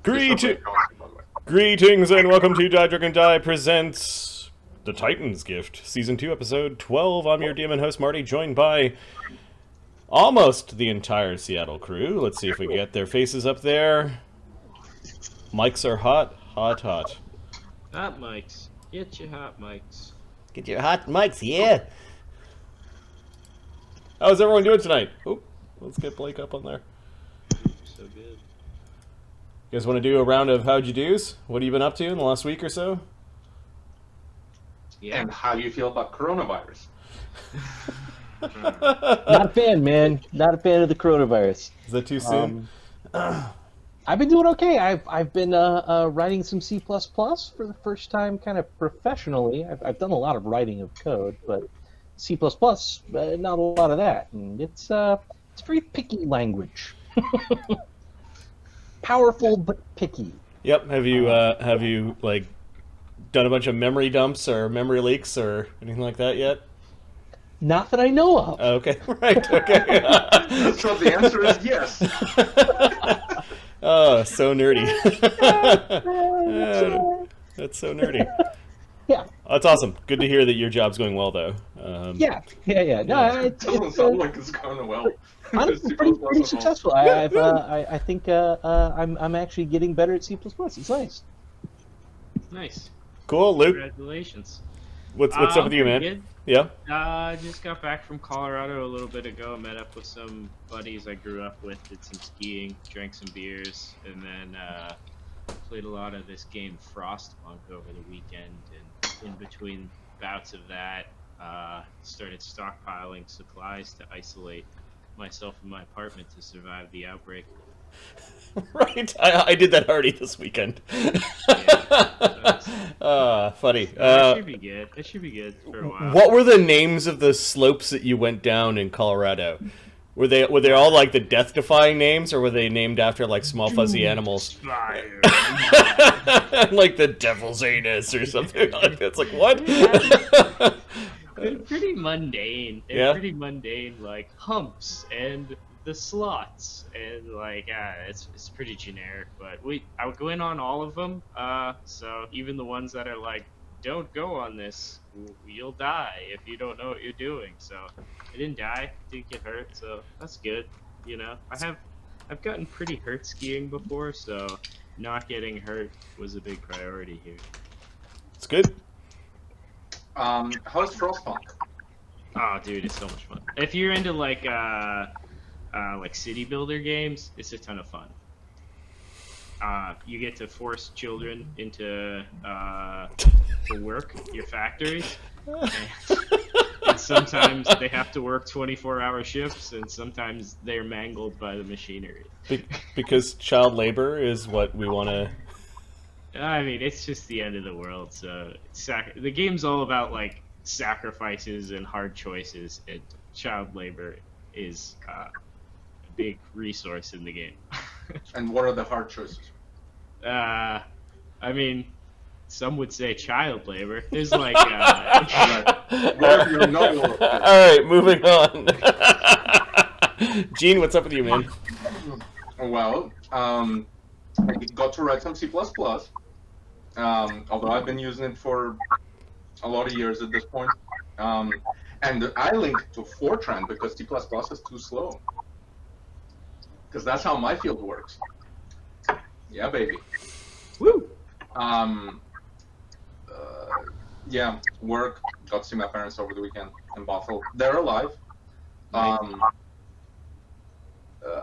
Greetings and welcome to Die Drink and Die presents The Titan's Gift, Season 2, Episode 12. I'm your DM and host, Marty, joined by almost the entire Seattle crew. Let's see if we get their faces up there. Mics are hot, hot, hot. Hot mics. Get your hot mics. Get your hot mics, yeah! How's everyone doing tonight? Oop, let's get Blake up on there. So good. You guys want to do a round of how'd you do's? What have you been up to in the last week or so? Yeah. And how do you feel about coronavirus? Not a fan, man. Not a fan of the coronavirus. Is that too soon? I've been doing okay. I've been writing some C++ for the first time, kind of professionally. I've done a lot of writing of code, but C++, not a lot of that. And it's a very picky language. Powerful but picky. Yep. Have you like done a bunch of memory dumps or memory leaks or anything like that yet? Not that I know of. Okay. Right. Okay. So the answer is yes. Oh, so nerdy. That's so nerdy. Yeah. That's awesome. Good to hear that your job's going well, though. Yeah. No, it's Someone like it's going well. I'm pretty successful. I think I'm actually getting better at C++. It's nice. Nice. Cool, Luke. Congratulations. What's up with you, man? Good. Yeah. I just got back from Colorado a little bit ago. Met up with some buddies I grew up with. Did some skiing, drank some beers, and then played a lot of this game Frostpunk over the weekend. And in between bouts of that, started stockpiling supplies to isolate myself in my apartment to survive the outbreak. Right. I did that already this weekend. Funny. That should be good. That should be good for a while. What were the names of the slopes that you went down in Colorado? Were they all like the death-defying names, or were they named after like small fuzzy animals? Fire. Like the devil's anus or something like that. It's like, what? They're pretty mundane. They're pretty mundane, like humps and the slots, and like it's pretty generic. But I would go in on all of them. So even the ones that are like, don't go on this, you'll die if you don't know what you're doing. So I didn't die, didn't get hurt, so that's good. You know, I've gotten pretty hurt skiing before, so not getting hurt was a big priority here. It's good. How's Frostpunk? Oh, dude, it's so much fun. If you're into like city builder games, it's a ton of fun. You get to force children into to work your factories, and sometimes they have to work 24-hour shifts, and sometimes they're mangled by the machinery. Because child labor is what we want to. I mean, it's just the end of the world, so the game's all about like sacrifices and hard choices, and child labor is a big resource in the game. And what are the hard choices? I mean, some would say child labor. There's like Whatever you're not. Alright, moving on. Gene, what's up with you, man? Well, I got to write some C++. Although I've been using it for a lot of years at this point. And I linked to Fortran because C++ is too slow. Because that's how my field works. Yeah, baby. woo. Yeah, work. Got to see my parents over the weekend in Bothell. They're alive. I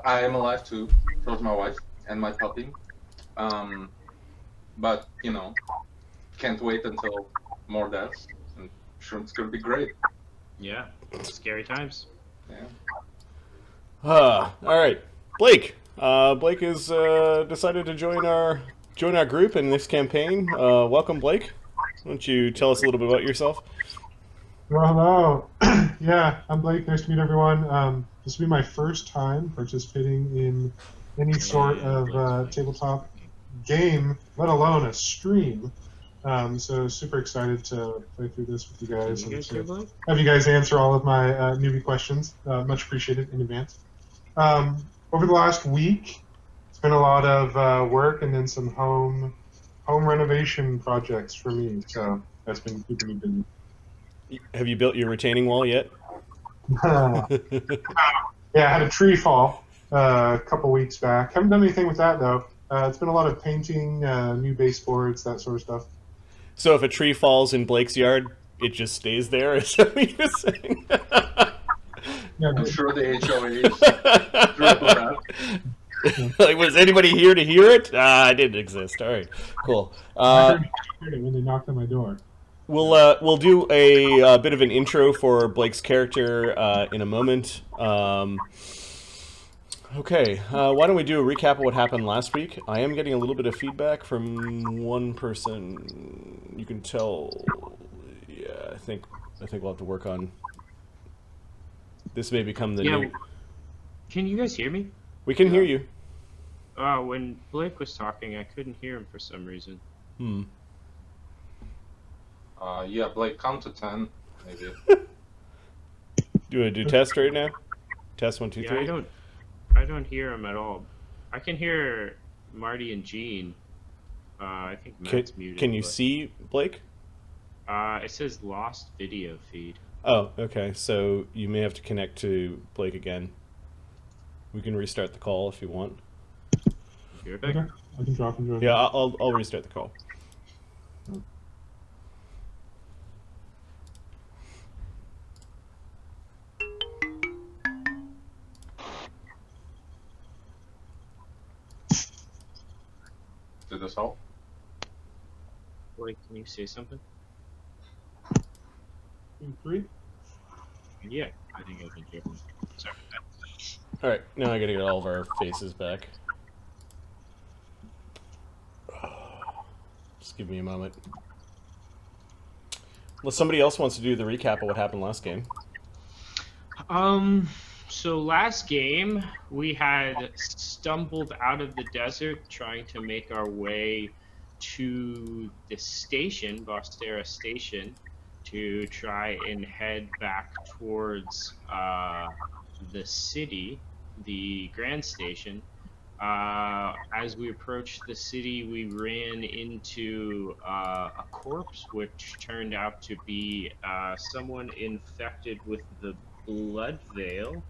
am alive too. So is my wife and my puppy. But, you know, can't wait until more deaths. I'm sure it's going to be great. Yeah, scary times. Yeah. Alright. Blake. Blake has decided to join our group in this campaign. Welcome, Blake. Why don't you tell us a little bit about yourself? Well, hello. Yeah, I'm Blake. Nice to meet everyone. This will be my first time participating in any sort of tabletop game, let alone a stream. So super excited to play through this with you guys and to have you guys answer all of my newbie questions. Much appreciated in advance. Over the last week, been a lot of work and then some home renovation projects for me. So that's been keeping me busy. Have you built your retaining wall yet? Yeah, I had a tree fall a couple weeks back. Haven't done anything with that though. It's been a lot of painting, new baseboards, that sort of stuff. So if a tree falls in Blake's yard, it just stays there? Is that what you're saying? Yeah, I'm sure the HOAs dribble around. Like, was anybody here to hear it? I didn't exist. All right, cool. I heard it when they knocked on my door. We'll do a bit of an intro for Blake's character in a moment. Okay, why don't we do a recap of what happened last week? I am getting a little bit of feedback from one person. You can tell. Yeah, I think we'll have to work on. This may become the new. Can you guys hear me? We can hear you. When Blake was talking, I couldn't hear him for some reason. Yeah, Blake, count to 10, maybe. Do I do test right now? Test 1, 2, 3. I don't hear him at all. I can hear Marty and Gene. I think Matt's muted. Can you see Blake? It says lost video feed. Oh, okay. So you may have to connect to Blake again. We can restart the call if you want. You're back. Okay. I can drop and join. Yeah, I'll restart the call. Did this help? Blake, can you say something? 2, 3. Yeah, I think I can hear him. Sorry. All right, now I gotta get all of our faces back. Just give me a moment. Well, somebody else wants to do the recap of what happened last game. So last game, we had stumbled out of the desert trying to make our way to the station, Bostera Station, to try and head back towards the city, the Grand Station. As we approached the city, we ran into a corpse, which turned out to be someone infected with the Blood Veil.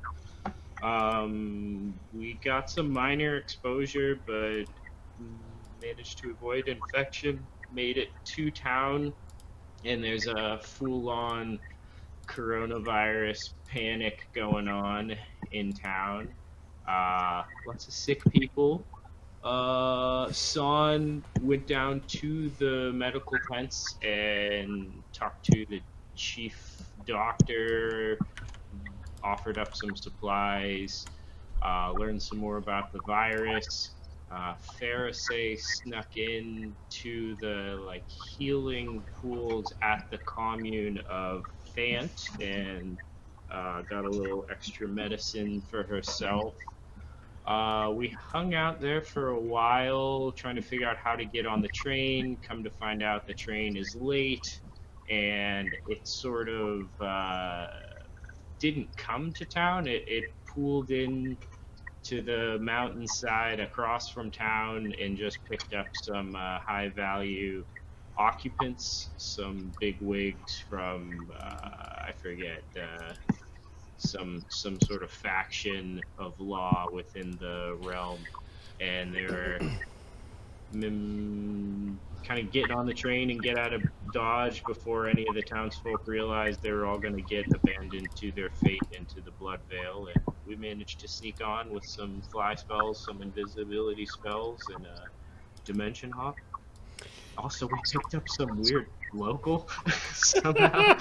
We got some minor exposure, but managed to avoid infection, made it to town, and there's a full-on coronavirus panic going on in town. Lots of sick people. Son went down to the medical tents and talked to the chief doctor, offered up some supplies, learned some more about the virus. Pharisee snuck in to the healing pools at the commune of Fant and got a little extra medicine for herself. We hung out there for a while trying to figure out how to get on the train. Come to find out the train is late, and it sort of didn't come to town. It pooled in to the mountainside across from town and just picked up some high-value occupants, some big wigs from I forget, some sort of faction of law within the realm, and they were kind of getting on the train and get out of Dodge before any of the townsfolk realized they were all going to get abandoned to their fate into the Blood Veil, and we managed to sneak on with some fly spells, some invisibility spells, and a dimension hop. Also, we picked up some weird local somehow.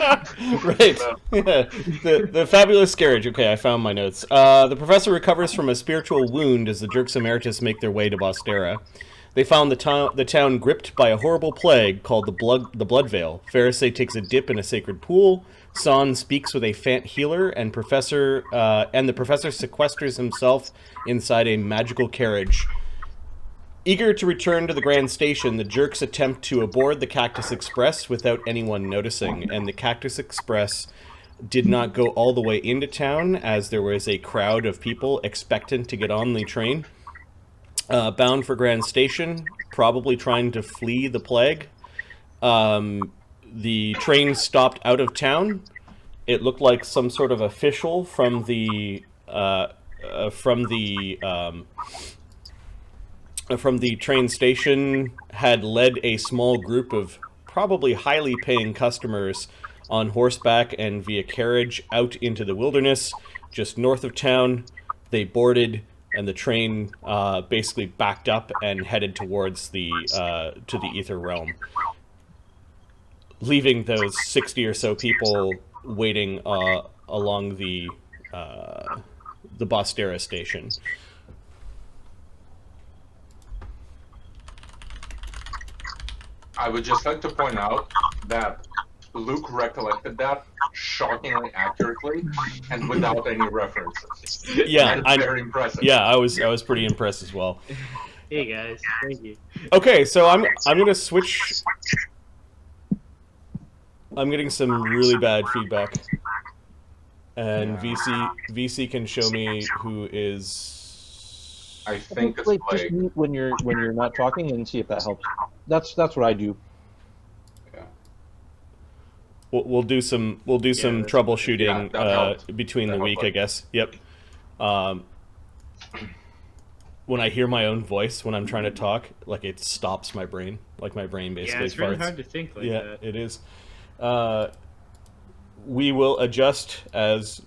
Right. Yeah. The fabulous Scarage. Okay, I found my notes. The professor recovers from a spiritual wound as the Jerks Emeritus make their way to Bostera. They found the town gripped by a horrible plague called the Blood Veil. Pharisee takes a dip in a sacred pool. Son speaks with a Fant healer, and the professor sequesters himself inside a magical carriage. Eager to return to the Grand Station, the Jerks attempt to aboard the Cactus Express without anyone noticing, and the Cactus Express did not go all the way into town, as there was a crowd of people expectant to get on the train. bound for Grand Station, probably trying to flee the plague. The train stopped out of town. It looked like some sort of official from the train station had led a small group of probably highly paying customers on horseback and via carriage out into the wilderness just north of town. They boarded, and the train basically backed up and headed towards the to the Ether Realm, leaving those 60 or so people waiting along the Bostera station. I would just like to point out that Luke recollected that shockingly accurately and without any references. Yeah, I'm very impressive. Yeah, I was pretty impressed as well. Hey guys, thank you. Okay, so I'm gonna switch. I'm getting some really bad feedback, and VC can show me who is. I think it's Just like mute when you're not talking and see if that helps. That's what I do. We'll do some troubleshooting between the week, I guess. Yep. When I hear my own voice when I'm trying to talk, like it stops my brain. Like my brain basically. Yeah, it's really farts. hard to think like that. Yeah, it is. We will adjust as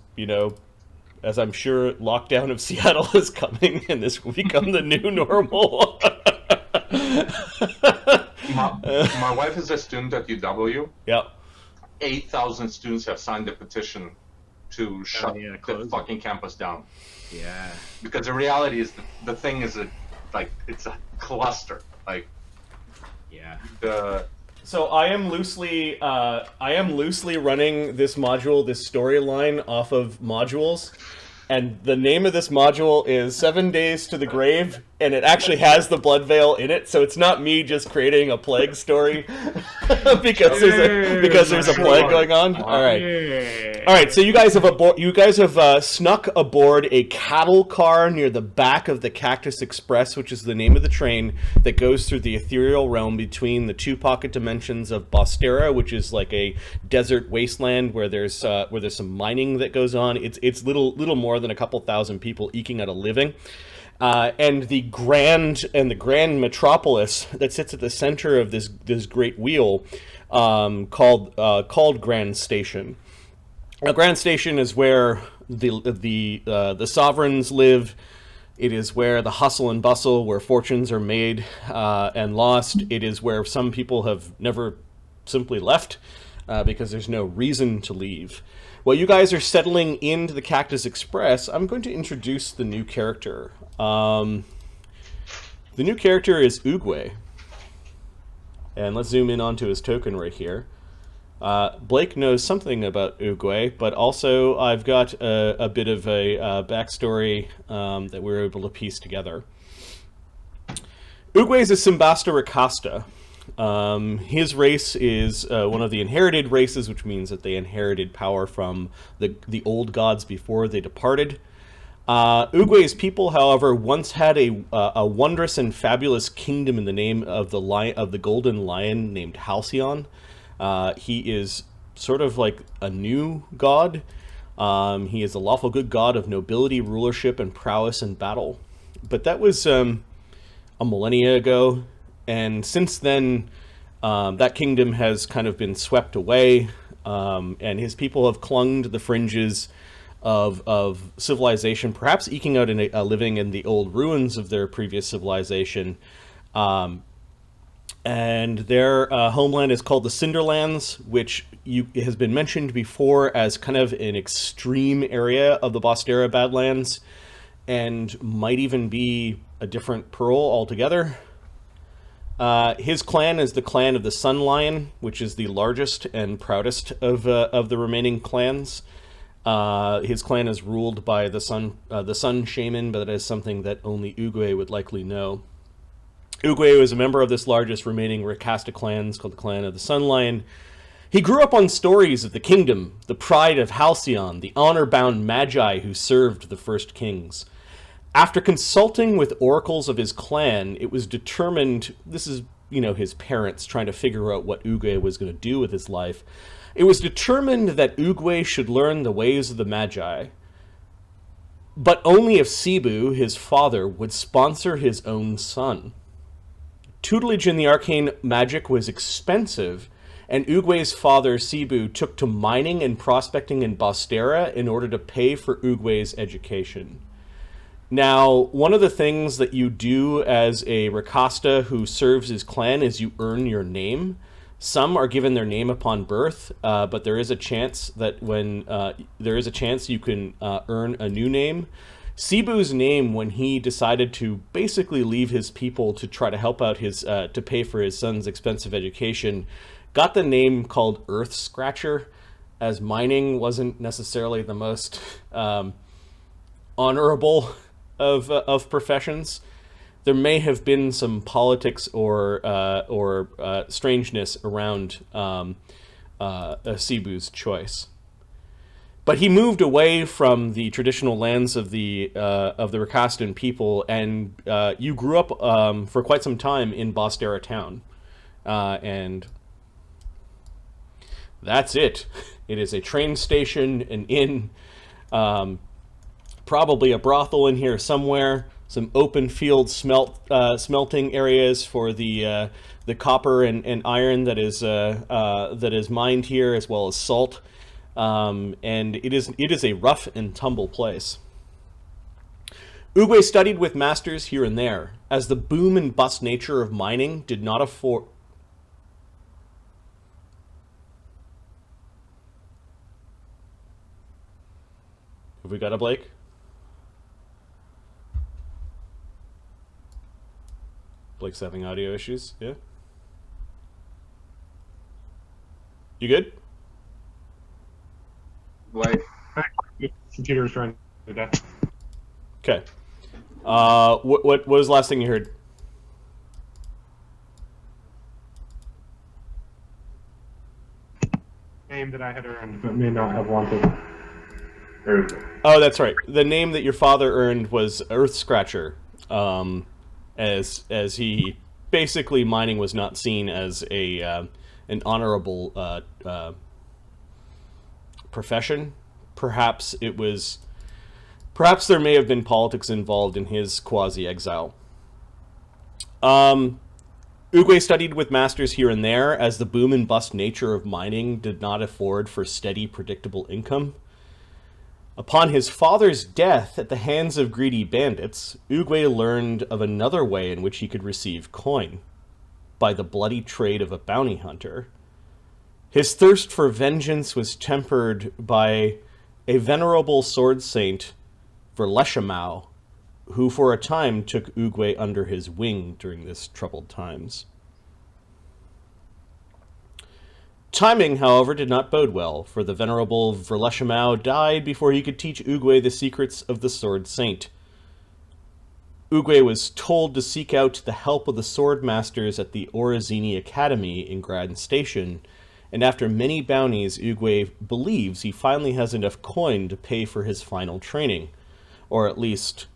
as I'm sure lockdown of Seattle is coming, and this will become the new normal. my wife is a student at UW. Yep. 8,000 students have signed a petition to shut the fucking campus down. Yeah. Because the reality is the thing is it's a cluster. Like, yeah. So I am loosely running this module, this storyline off of modules, and the name of this module is 7 Days to the Grave, and it actually has the blood veil in it, so it's not me just creating a plague story because there's a plague going on. All right. So you guys have snuck aboard a cattle car near the back of the Cactus Express, which is the name of the train that goes through the Ethereal Realm between the two pocket dimensions of Bostera, which is like a desert wasteland where there's some mining that goes on. It's little more than a couple thousand people eking out a living. And the grand metropolis that sits at the center of this great wheel, called Grand Station. Now, Grand Station is where the sovereigns live. It is where the hustle and bustle, where fortunes are made and lost. It is where some people have never simply left because there's no reason to leave. While you guys are settling into the Cactus Express, I'm going to introduce the new character. The new character is Oogway. And let's zoom in onto his token right here. Blake knows something about Oogway, but also I've got a bit of a backstory that we were able to piece together. Oogway is a Simbasta Rakasta. His race is one of the inherited races, which means that they inherited power from the old gods before they departed. Oogway's people, however, once had a wondrous and fabulous kingdom in the name of the golden lion named Halcyon. He is sort of like a new god. He is a lawful good god of nobility, rulership, and prowess in battle. But that was a millennia ago. And since then, that kingdom has kind of been swept away, and his people have clung to the fringes of civilization, perhaps eking out a living in the old ruins of their previous civilization. And their homeland is called the Cinderlands, which has been mentioned before as kind of an extreme area of the Bostera Badlands, and might even be a different Pearl altogether. His clan is the clan of the Sun Lion, which is the largest and proudest of the remaining clans. His clan is ruled by the Sun Shaman, but that is something that only Oogway would likely know. Oogway was a member of this largest remaining Rakasta clans, called the Clan of the Sun Lion. He grew up on stories of the kingdom, the pride of Halcyon, the honor-bound magi who served the first kings. After consulting with oracles of his clan, it was determined, this is, his parents trying to figure out what Oogway was going to do with his life. It was determined that Oogway should learn the ways of the Magi, but only if Cebu, his father, would sponsor his own son. Tutelage in the arcane magic was expensive, and Oogway's father, Cebu, took to mining and prospecting in Bostera in order to pay for Oogway's education. Now, one of the things that you do as a Rakasta who serves his clan is you earn your name. Some are given their name upon birth, but there is a chance that you can earn a new name. Cebu's name, when he decided to basically leave his people to try to help out to pay for his son's expensive education, got the name called Earth Scratcher, as mining wasn't necessarily the most honorable of professions. There may have been some politics or strangeness around Cebu's choice, but he moved away from the traditional lands of the Rakastan people, and you grew up for quite some time in Bostera town, and that's it. It is a train station, an inn, probably a brothel in here somewhere. Some open field smelting areas for the copper and iron that is mined here, as well as salt. And it is a rough and tumble place. Oogway studied with masters here and there, as the boom and bust nature of mining did not afford. Have we got a Blake? Blake's having audio issues, yeah? You good? Like, Computer was trying to die. Okay. What was the last thing you heard? Name that I had earned, but may not have wanted. There we go. Oh, that's right. The name that your father earned was Earth Scratcher, as he basically mining was not seen as an honorable profession. Perhaps there may have been politics involved in his quasi-exile. Oogway studied with masters here and there, as the boom and bust nature of mining did not afford for steady, predictable income. Upon his father's death at the hands of greedy bandits, Oogway learned of another way in which he could receive coin, by the bloody trade of a bounty hunter. His thirst for vengeance was tempered by a venerable sword saint, Verleshamau, who for a time took Oogway under his wing during this troubled times. Timing, however, did not bode well, for the venerable Verleshamau died before he could teach Oogway the secrets of the Sword Saint. Oogway was told to seek out the help of the sword masters at the Orazini Academy in Grand Station, and after many bounties, Oogway believes he finally has enough coin to pay for his final training, or at least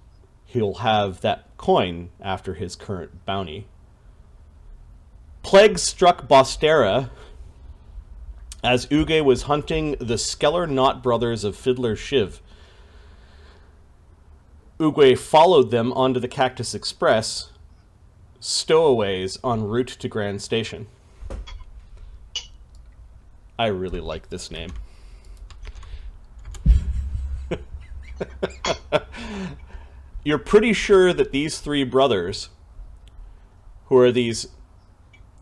he'll have that coin after his current bounty. Plague struck Bostera as Oogway was hunting the Skellar-Knot brothers of Fiddler Shiv. Oogway followed them onto the Cactus Express, stowaways en route to Grand Station. I really like this name. You're pretty sure that these three brothers, who are these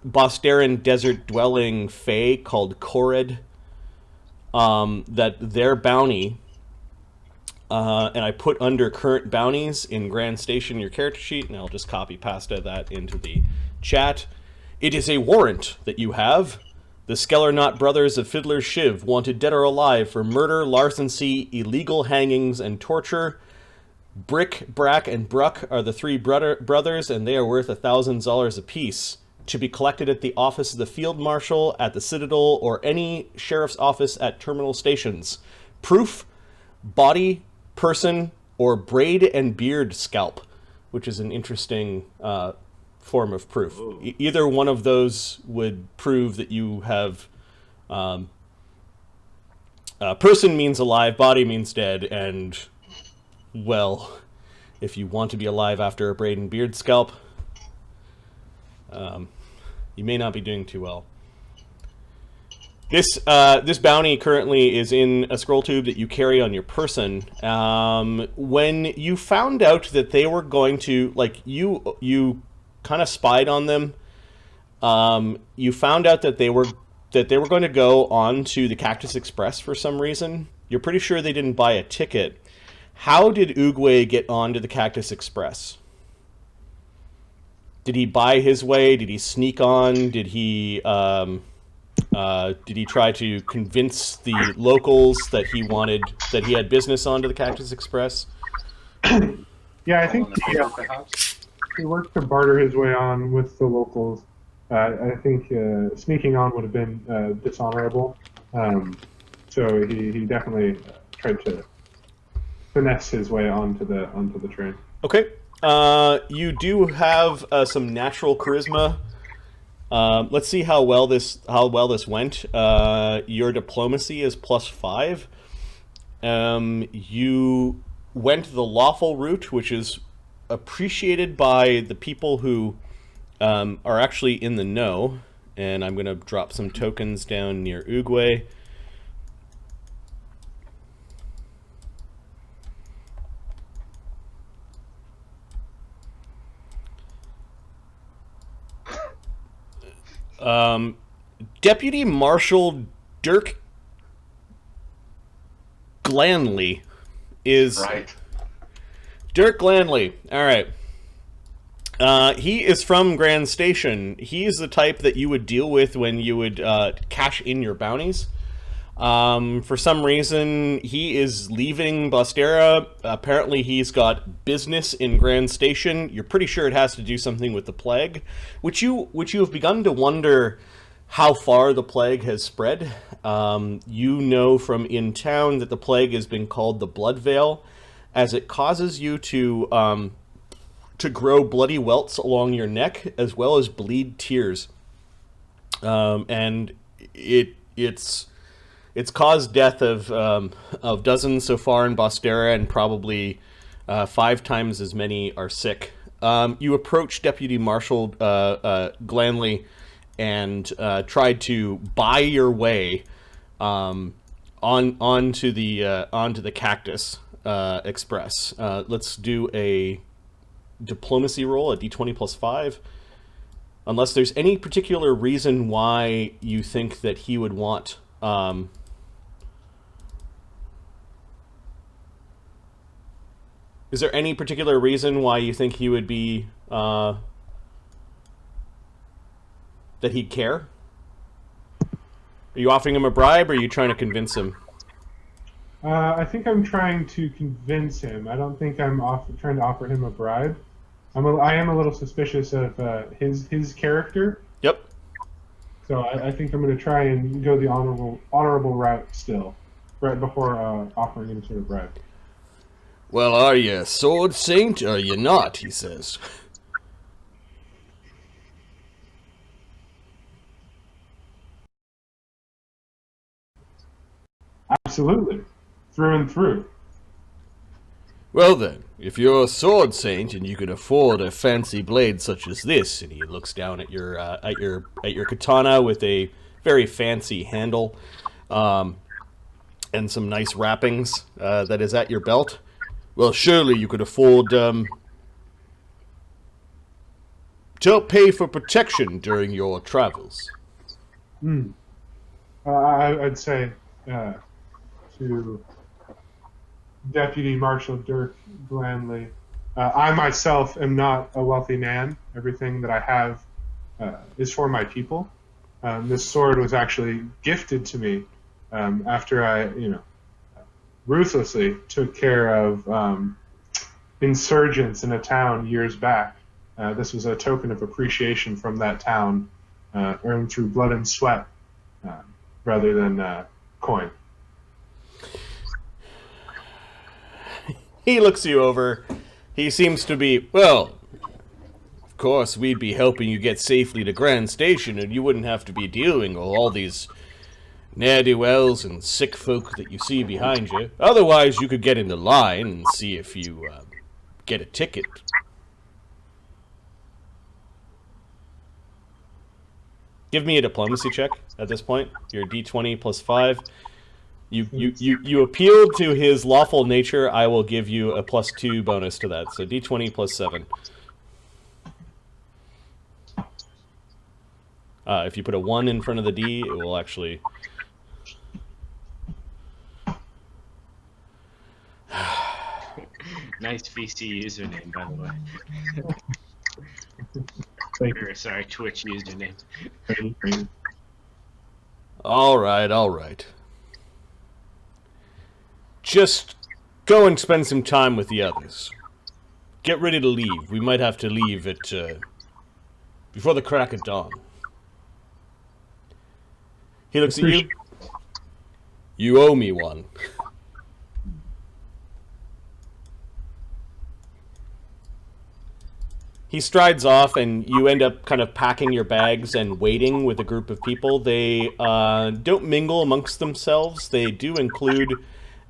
Bosteran desert-dwelling fae called Korid, that their bounty, and I put under current bounties in Grand Station your character sheet, and I'll just copy pasta that into the chat. It is a warrant that you have. The Skellar-Knot brothers of Fiddler Shiv, wanted dead or alive for murder, larceny, illegal hangings, and torture. Brick-a-Brack and Bruck are the three brothers, and they are worth $1,000 apiece, to be collected at the office of the Field Marshal, at the Citadel, or any sheriff's office at terminal stations. Proof: body, person, or braid and beard scalp, which is an interesting form of proof. Either one of those would prove that you have person means alive, body means dead, and, well, if you want to be alive after a braid and beard scalp, you may not be doing too well. This bounty currently is in a scroll tube that you carry on your person. When you found out that they were going to, like, you kind of spied on them. You found out that they were going to go on to the Cactus Express for some reason. You're pretty sure they didn't buy a ticket. How did Oogway get onto the Cactus Express? Did he buy his way? Did he sneak on? Did he try to convince the locals that he had business onto the Cactus Express? Yeah, I think he worked to barter his way on with the locals. I think sneaking on would have been dishonorable. So he definitely tried to finesse his way onto the train. Okay. You do have some natural charisma. Let's see how well this went. Your diplomacy is +5. You went the lawful route, which is appreciated by the people who are actually in the know. And I'm going to drop some tokens down near Oogway. Deputy Marshal Dirk Glanley is... Right. Dirk Glanley. All right. He is from Grand Station. He's the type that you would deal with when you would cash in your bounties. For some reason, he is leaving Bostera. Apparently, he's got business in Grand Station. You're pretty sure it has to do something with the plague, which you have begun to wonder how far the plague has spread. You know from in town that the plague has been called the Blood Veil, as it causes you to grow bloody welts along your neck, as well as bleed tears. And it's caused death of dozens so far in Bostera, and probably 5 times as many are sick. You approach Deputy Marshal Glanley and tried to buy your way onto the Cactus Express. Let's do a diplomacy roll, a d20 +5. Unless there's any particular reason why you think that he would want... Is there any particular reason why you think he would be, that he'd care? Are you offering him a bribe, or are you trying to convince him? I think I'm trying to convince him. I don't think I'm trying to offer him a bribe. I am a little suspicious of his character. Yep. So I think I'm going to try and go the honorable route still, right before offering any sort of bribe. Well, are you Sword-Saint, or are you not, he says. Absolutely. Through and through. Well then, if you're a Sword-Saint and you can afford a fancy blade such as this, and he looks down at your katana with a very fancy handle, and some nice wrappings that is at your belt, well, surely you could afford to help pay for protection during your travels. I'd say to Deputy Marshal Dirk Glanley, I myself am not a wealthy man. Everything that I have is for my people. This sword was actually gifted to me after I, ruthlessly took care of insurgents in a town years back. This was a token of appreciation from that town, earned through blood and sweat, rather than coin. He looks you over. He seems to be, well, of course, we'd be helping you get safely to Grand Station, and you wouldn't have to be dealing with all these ne'er-do-wells and sick folk that you see behind you. Otherwise, you could get in the line and see if you get a ticket. Give me a diplomacy check at this point. Your D20 plus 5. You appealed to his lawful nature. I will give you a plus 2 bonus to that. So D20 plus 7. If you put a 1 in front of the D, it will actually... Nice VC username, by the way. Thank Or, sorry, Twitch username. you. All right. Just go and spend some time with the others. Get ready to leave. We might have to leave at before the crack of dawn. He looks at you. You owe me one. He strides off, and you end up kind of packing your bags and waiting with a group of people. They don't mingle amongst themselves. They do include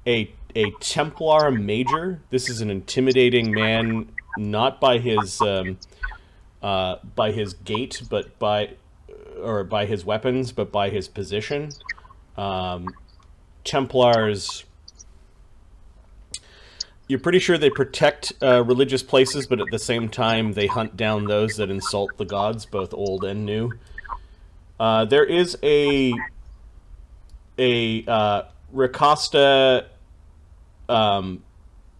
a Templar Major. This is an intimidating man, not by his gait, but by his weapons, but by his position. Templars, you're pretty sure they protect religious places, but at the same time they hunt down those that insult the gods, both old and new. There is a Rakasta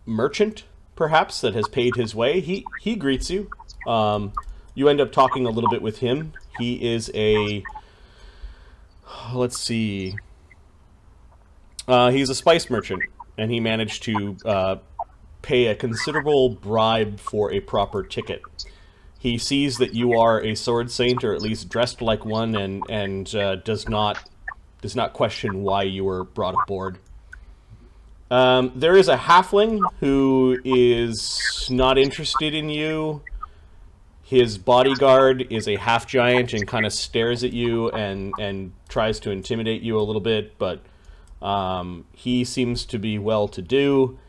merchant, perhaps, that has paid his way. He greets you. You end up talking a little bit with him. He is a... Let's see... he's a spice merchant, and he managed to pay a considerable bribe for a proper ticket. He sees that you are a sword saint, or at least dressed like one, and does not question why you were brought aboard. There is a halfling who is not interested in you. His bodyguard is a half-giant and kind of stares at you and tries to intimidate you a little bit, but he seems to be well-to-do.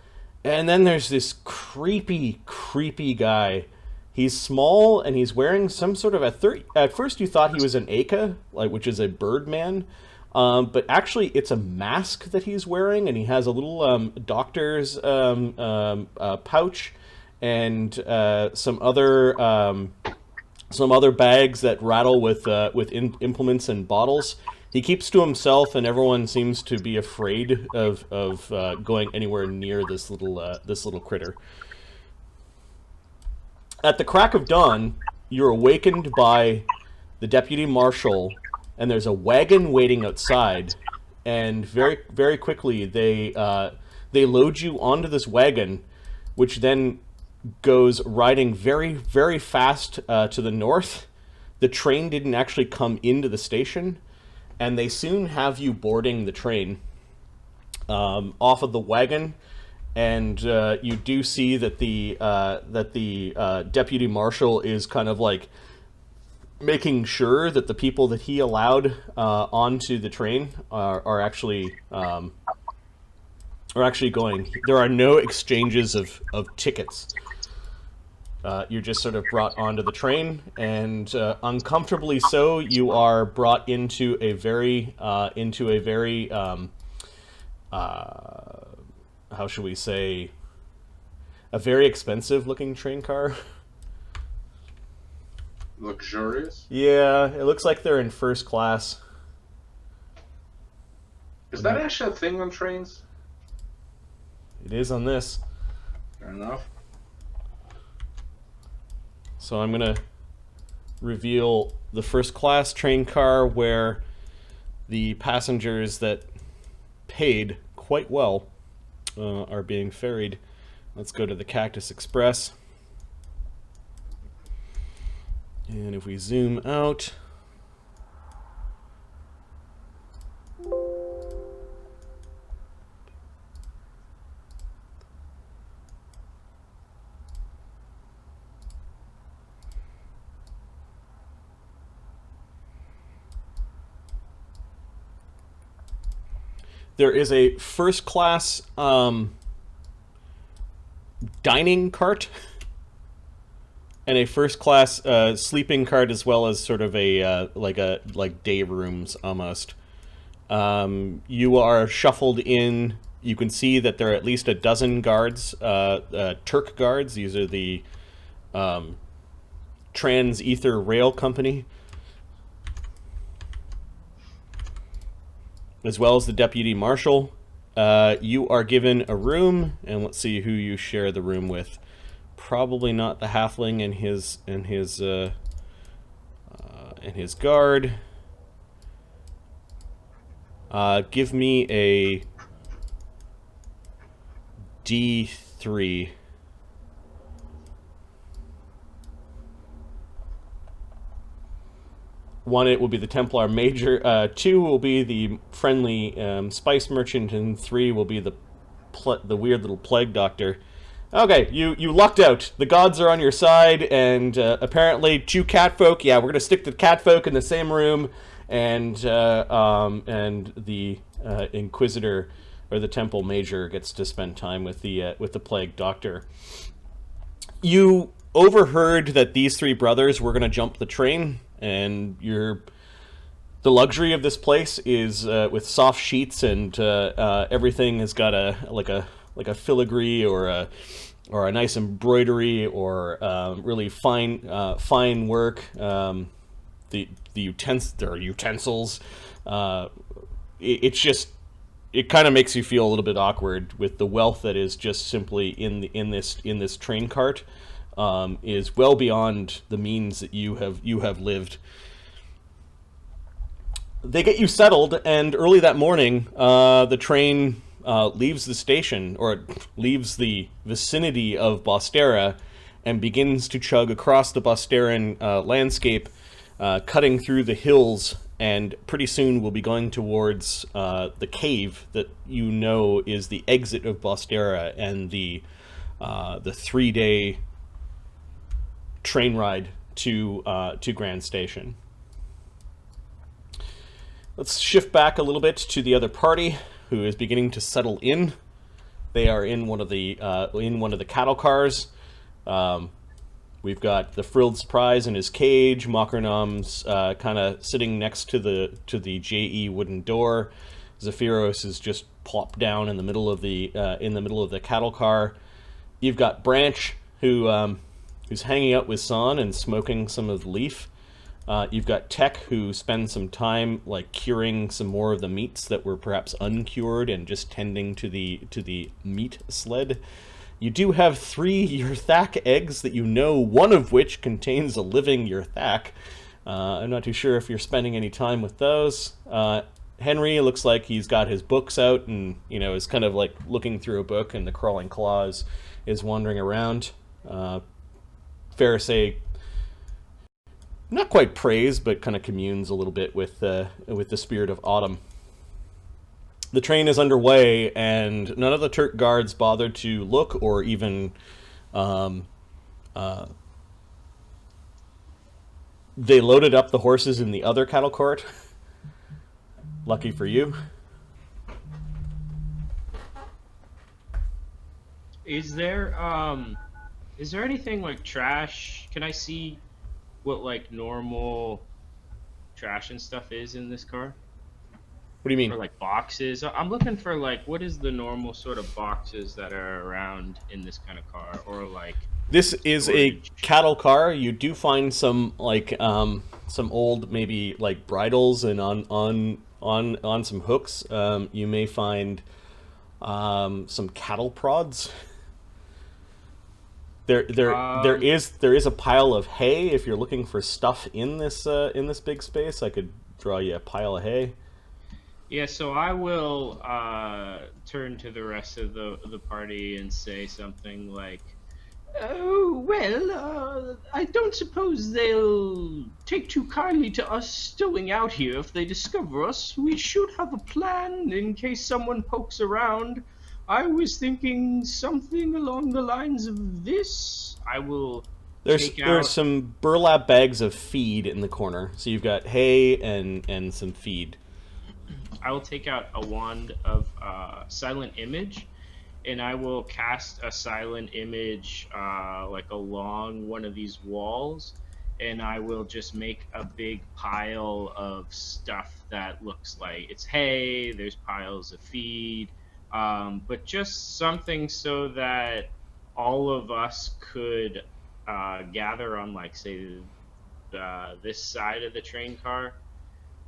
And then there's this creepy guy. He's small, and he's wearing some sort of at first you thought he was an Aka, which is a bird man. But actually it's a mask that he's wearing, and he has a little doctor's pouch and some other bags that rattle with implements and bottles. He keeps to himself, and everyone seems to be afraid of going anywhere near this little critter. At the crack of dawn, you're awakened by the deputy marshal, and there's a wagon waiting outside. And very, very quickly, they load you onto this wagon, which then goes riding very, very fast to the north. The train didn't actually come into the station. And they soon have you boarding the train off of the wagon, and you do see that the deputy marshal is kind of like making sure that the people that he allowed onto the train are actually going. There are no exchanges of tickets. You're just sort of brought onto the train, and uncomfortably so, you are brought into a very, how should we say, a very expensive-looking train car. Luxurious? Yeah, it looks like they're in first class. Is that actually a thing on trains? It is on this. Fair enough. So I'm going to reveal the first class train car where the passengers that paid quite well are being ferried. Let's go to the Cactus Express. And if we zoom out, There is a first-class dining cart and a first-class sleeping cart, as well as sort of a like day rooms almost. You are shuffled in. You can see that there are at least a dozen guards, Turk guards. These are the Trans-Ether Rail Company, as well as the Deputy Marshal. You are given a room, and let's see who you share the room with. Probably not the halfling and his guard. Give me a D3. One, it will be the Templar Major. 2 will be the friendly spice merchant, and 3 will be the weird little plague doctor. Okay, you lucked out. The gods are on your side, and apparently 2 catfolk. Yeah, we're gonna stick the catfolk in the same room, and the Inquisitor or the Temple Major gets to spend time with the plague doctor. You overheard that these 3 brothers were gonna jump the train. And the luxury of this place is with soft sheets, and everything has got a filigree or a nice embroidery or really fine work. The utensils. It kind of makes you feel a little bit awkward with the wealth that is just simply in this train cart. Is well beyond the means that you have lived. They get you settled, and early that morning, the train leaves the station, or leaves the vicinity of Bostera, and begins to chug across the Bosteran landscape, cutting through the hills, and pretty soon we'll be going towards the cave that you know is the exit of Bostera and the 3-day train ride to Grand Station. Let's shift back a little bit to the other party, who is beginning to settle in. They are in one of the cattle cars. We've got the Frilled Surprise in his cage. Mockernam's kind of sitting next to the JE wooden door. Zephyros is just plopped down in the middle of the cattle car. You've got Branch, who's hanging out with San and smoking some of the leaf. You've got Tech, who spends some time curing some more of the meats that were perhaps uncured and just tending to the meat sled. You do have 3 Yurthak eggs that you know, one of which contains a living Yurthak. I'm not too sure if you're spending any time with those. Henry looks like he's got his books out and is kind of looking through a book, and the Crawling Claws is wandering around. Pharisee, not quite prays, but kind of communes a little bit with the spirit of autumn. The train is underway, and none of the Turk guards bothered to look or even they loaded up the horses in the other cattle cart. Lucky for you. Is there anything like trash? Can I see what normal trash and stuff is in this car? What do you mean? Or boxes? I'm looking for what is the normal sort of boxes that are around in this kind of car, or This is storage. A cattle car. You do find some some old maybe bridles and on some hooks. You may find some cattle prods. There is a pile of hay. If you're looking for stuff in this big space, I could draw you a pile of hay. Yeah, so I will turn to the rest of the party and say something like, "Oh, well, I don't suppose they'll take too kindly to us stowing out here if they discover us. We should have a plan in case someone pokes around. I was thinking something along the lines of this." I will There's some burlap bags of feed in the corner. So you've got hay and some feed. I will take out a wand of silent image, and I will cast a silent image like along one of these walls, and I will just make a big pile of stuff that looks like it's hay. There's piles of feed, but just something so that all of us could gather on, like, say, this side of the train car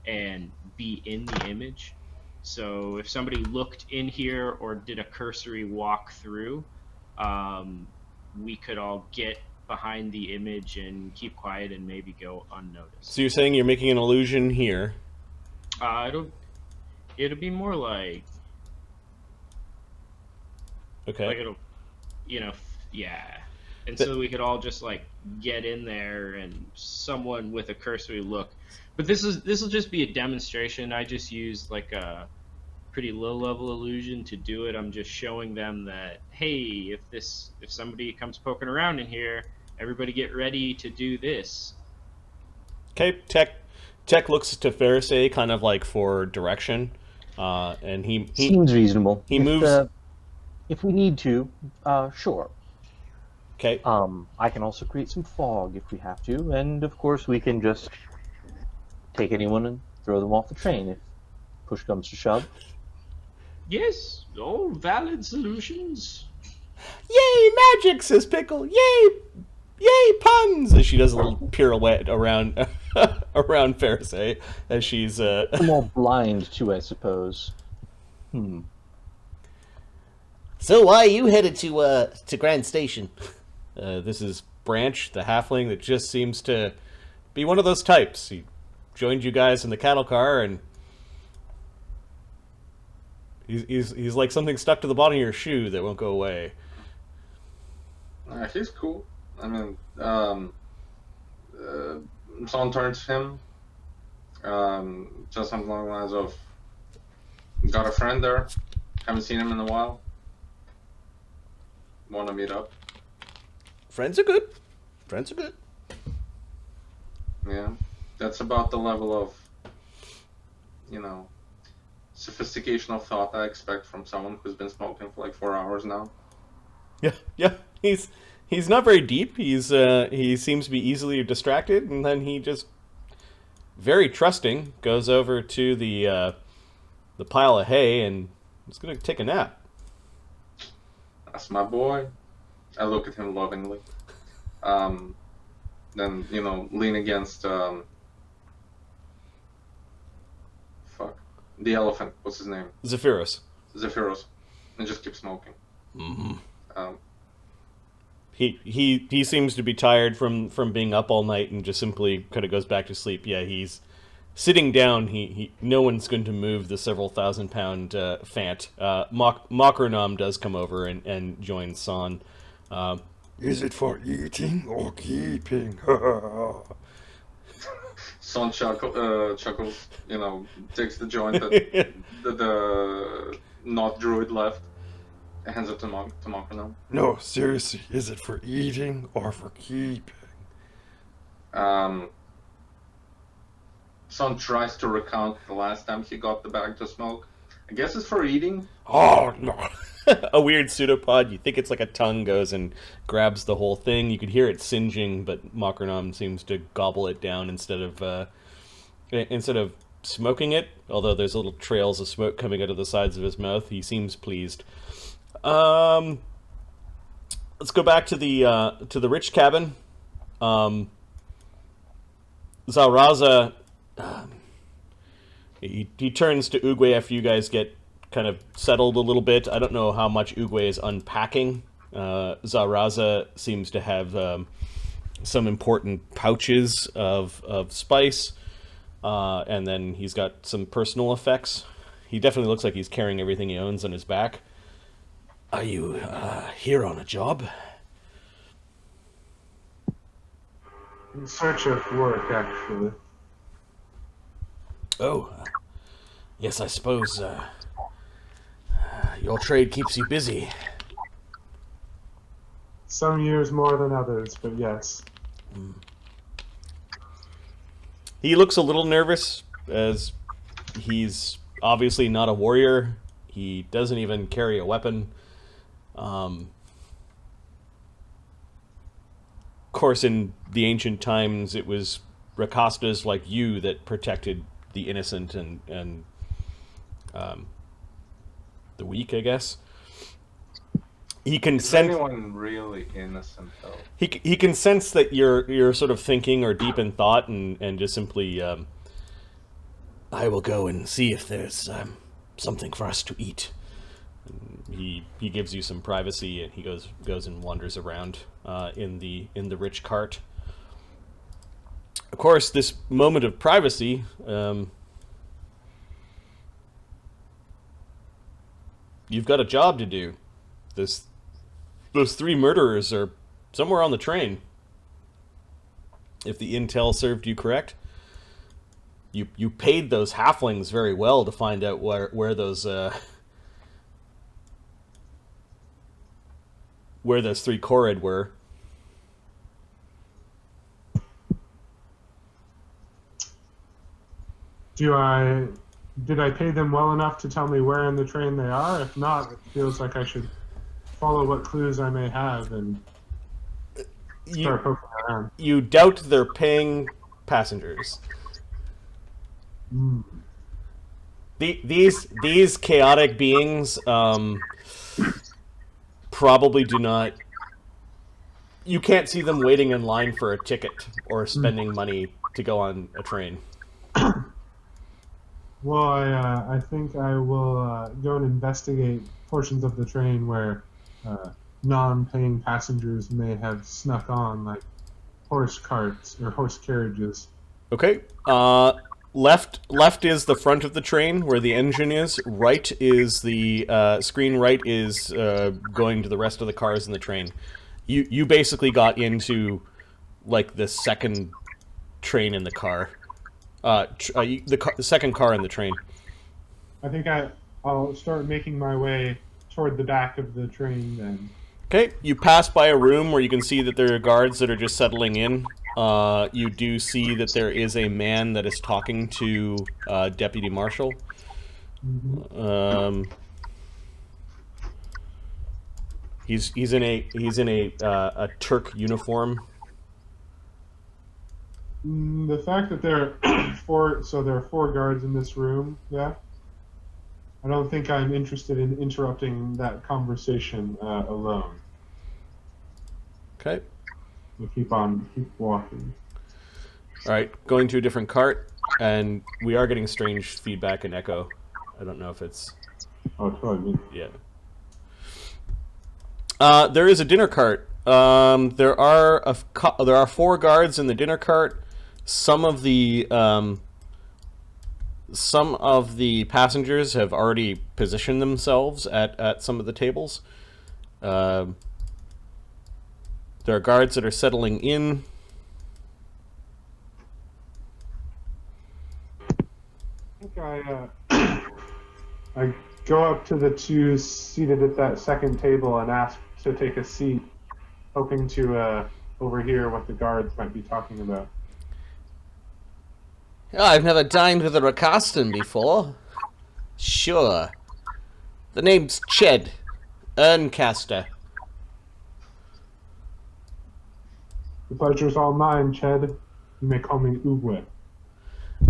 and be in the image. So if somebody looked in here or did a cursory walk through, we could all get behind the image and keep quiet and maybe go unnoticed. So you're saying you're making an illusion here? It'll be more like, Okay. like it'll, yeah. And so we could all just like get in there, and someone with a cursory look. But this will just be a demonstration. I just used like a pretty low level illusion to do it. I'm just showing them that, hey, if somebody comes poking around in here, everybody get ready to do this. Okay. Tech looks to Pharisee kind of like for direction, and he Seems reasonable. He moves. If we need to, sure. Okay. I can also create some fog if we have to, and of course we can just take anyone and throw them off the train if push comes to shove. Yes, all valid solutions. Yay, magic, says Pickle. Yay, puns! As she does a little pirouette around around Pharisee as she's I'm all blind too, I suppose. So why are you headed to Grand Station? This is Branch, the halfling that just seems to be one of those types. He joined you guys in the cattle car, and he's like something stuck to the bottom of your shoe that won't go away. He's cool. I mean, someone turns to him. Just something along the lines of, got a friend there. Haven't seen him in a while. Want to meet up? Friends are good. Friends are good. Yeah, that's about the level of, sophistication of thought I expect from someone who's been smoking for like 4 hours now. Yeah. He's not very deep. He seems to be easily distracted, and then he just, very trusting, goes over to the pile of hay and is gonna take a nap. That's my boy. I look at him lovingly. Then, lean against, the elephant. What's his name? Zephyros. And just keep smoking. Mm-hmm. He seems to be tired from being up all night and just simply kind of goes back to sleep. Yeah, he's sitting down. No one's going to move the several thousand-pound Fant. Mokranam does come over and join San. Is it for eating or keeping? Son chuckles, takes the joint that the not druid left, and hands it to Mokranam. No, seriously, is it for eating or for keeping? Son tries to recount the last time he got the bag to smoke. I guess it's for eating. Oh, no. A weird pseudopod. You think it's like a tongue goes and grabs the whole thing. You could hear it singeing, but Mokranam seems to gobble it down instead of smoking it. Although there's little trails of smoke coming out of the sides of his mouth, he seems pleased. Let's go back to the rich cabin. Zalraza, he turns to Oogway after you guys get kind of settled a little bit. I don't know how much Oogway is unpacking. Zalraza seems to have some important pouches of spice, and then he's got some personal effects. He definitely looks like he's carrying everything he owns on his back. Are you here on a job? In search of work, actually. Oh, yes, I suppose your trade keeps you busy. Some years more than others, but yes. He looks a little nervous as he's obviously not a warrior. He doesn't even carry a weapon. Of course, in the ancient times, it was Rakastas like you that protected the innocent and the weak, I guess. He can sense. Is anyone really innocent though? He can sense that you're sort of thinking or deep in thought, and just simply, I will go and see if there's something for us to eat. And he gives you some privacy, and he goes and wanders around in the rich cart. Of course, this moment of privacy. You've got a job to do. Those 3 murderers are somewhere on the train. If the intel served you correct, you paid those halflings very well to find out where those 3 Korrid were. Did I pay them well enough to tell me where in the train they are? If not, it feels like I should follow what clues I may have and start poking around. You doubt they're paying passengers. Mm. These chaotic beings probably do not. You can't see them waiting in line for a ticket or spending money to go on a train. Well, I think I will go and investigate portions of the train where non-paying passengers may have snuck on, like horse carts or horse carriages. Okay. Left is the front of the train where the engine is. Right is the screen. Right is going to the rest of the cars in the train. You basically got into like the second train in the car. The second car in the train. I think I'll start making my way toward the back of the train then. Okay, you pass by a room where you can see that there are guards that are just settling in. You do see that there is a man that is talking to Deputy Marshal. Mm-hmm. He's in a Turk uniform. The fact that there are there are 4 guards in this room, yeah. I don't think I'm interested in interrupting that conversation alone. Okay. We'll keep walking. All right, going to a different cart, and we are getting strange feedback and echo. I don't know if it's. Oh, it's probably me. Yeah. There is a dinner cart. There are 4 guards in the dinner cart. Some of the passengers have already positioned themselves at some of the tables. There are guards that are settling in. I think I go up to the 2 seated at that second table and ask to take a seat, hoping to overhear what the guards might be talking about. Oh, I've never dined with a Rakastan before. Sure. The name's Ched. Urncaster. The pleasure's all mine, Ched. You may call me Oogway.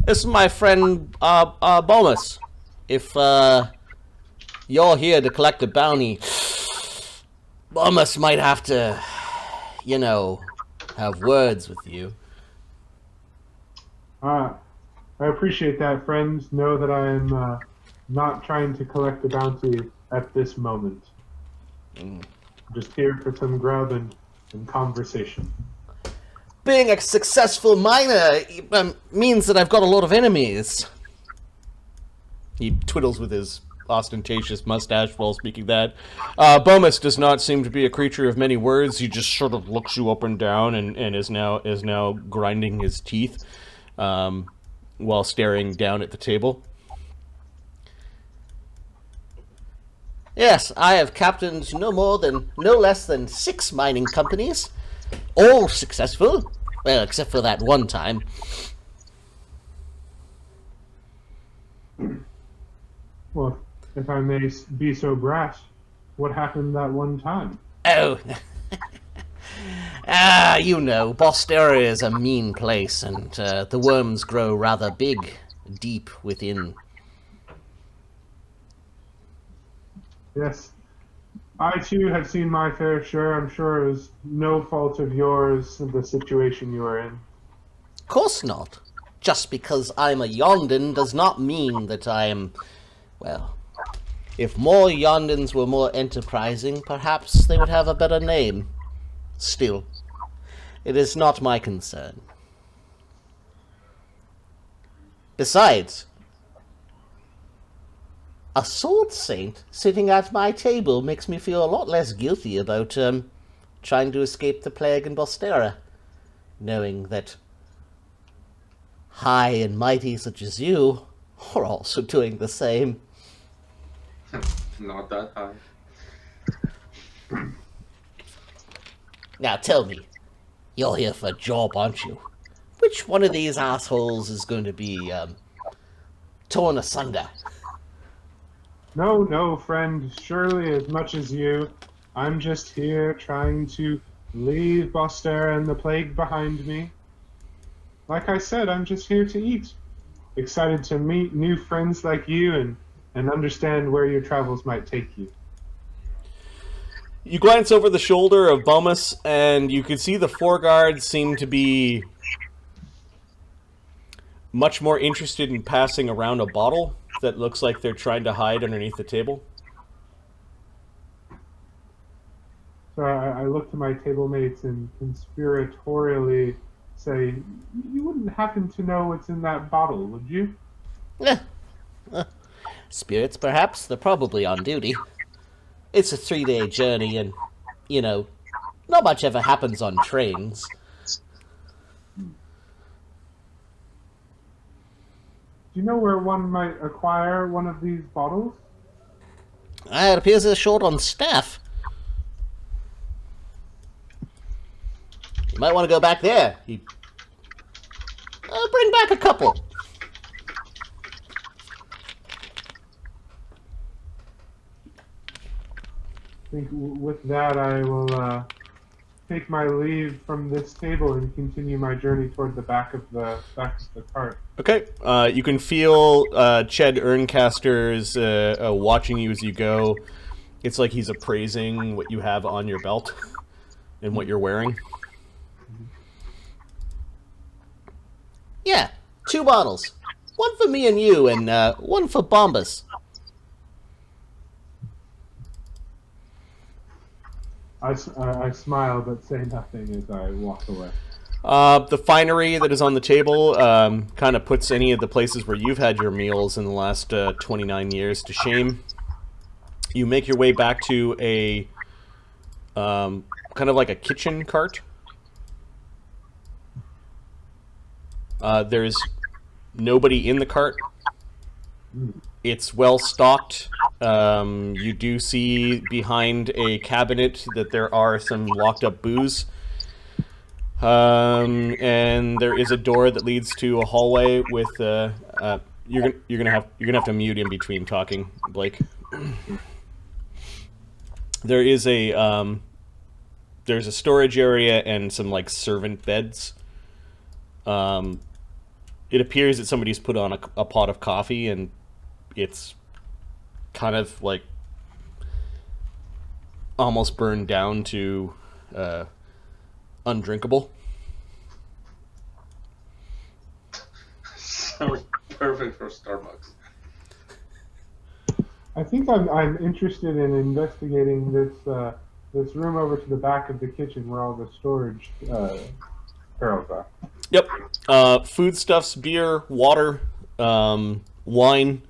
This is my friend, Bomus. If, you're here to collect a bounty, Bomus might have to, have words with you. I appreciate that, friends. Know that I am not trying to collect a bounty at this moment. I'm just here for some grub and conversation. Being a successful miner means that I've got a lot of enemies. He twiddles with his ostentatious mustache while speaking that. Bomus does not seem to be a creature of many words. He just sort of looks you up and down and is now grinding his teeth while staring down at the table. Yes, I have captained no less than 6 mining companies. All successful. Well, except for that one time. Well, if I may be so brash, what happened that one time? Oh. You know, Bostera is a mean place, and the worms grow rather big, deep within. Yes, I too have seen my fair share. I'm sure it was no fault of yours, the situation you are in. Of course not. Just because I'm a Yondan does not mean that I am, well, if more Yondans were more enterprising, perhaps they would have a better name. Still, it is not my concern. Besides, a sword saint sitting at my table makes me feel a lot less guilty about trying to escape the plague in Bostera, knowing that high and mighty such as you are also doing the same. Not that high. Now tell me, you're here for a job, aren't you? Which one of these assholes is going to be torn asunder? No, no, friend. Surely as much as you. I'm just here trying to leave Bostera and the plague behind me. Like I said, I'm just here to eat. Excited to meet new friends like you and understand where your travels might take you. You glance over the shoulder of Bomus, and you can see the four guards seem to be much more interested in passing around a bottle that looks like they're trying to hide underneath the table. So I look to my table mates and conspiratorially say, you wouldn't happen to know what's in that bottle, would you? Spirits, perhaps? They're probably on duty. It's a 3-day journey, and, you know, not much ever happens on trains. Do you know where one might acquire one of these bottles? It appears they're short on staff. You might want to go back there. Bring back a couple. I think with that I will take my leave from this table and continue my journey toward the back of the cart. Okay, you can feel Ched Earncaster's watching you as you go. It's like he's appraising what you have on your belt and what you're wearing. Yeah, 2 bottles. One for me and you, and one for Bombus. I smile but say nothing as I walk away. The finery that is on the table kind of puts any of the places where you've had your meals in the last 29 years to shame. You make your way back to a kind of like a kitchen cart. There's nobody in the cart. It's well stocked. You do see behind a cabinet that there are some locked up booze. And there is a door that leads to a hallway with you're gonna have to mute in between talking, Blake. There is a there's a storage area and some like servant beds. It appears that somebody's put on a pot of coffee, and it's kind of like almost burned down to undrinkable. So perfect for Starbucks. I think I'm interested in investigating this room over to the back of the kitchen where all the storage barrels are. Yep. Foodstuffs, beer, water, wine.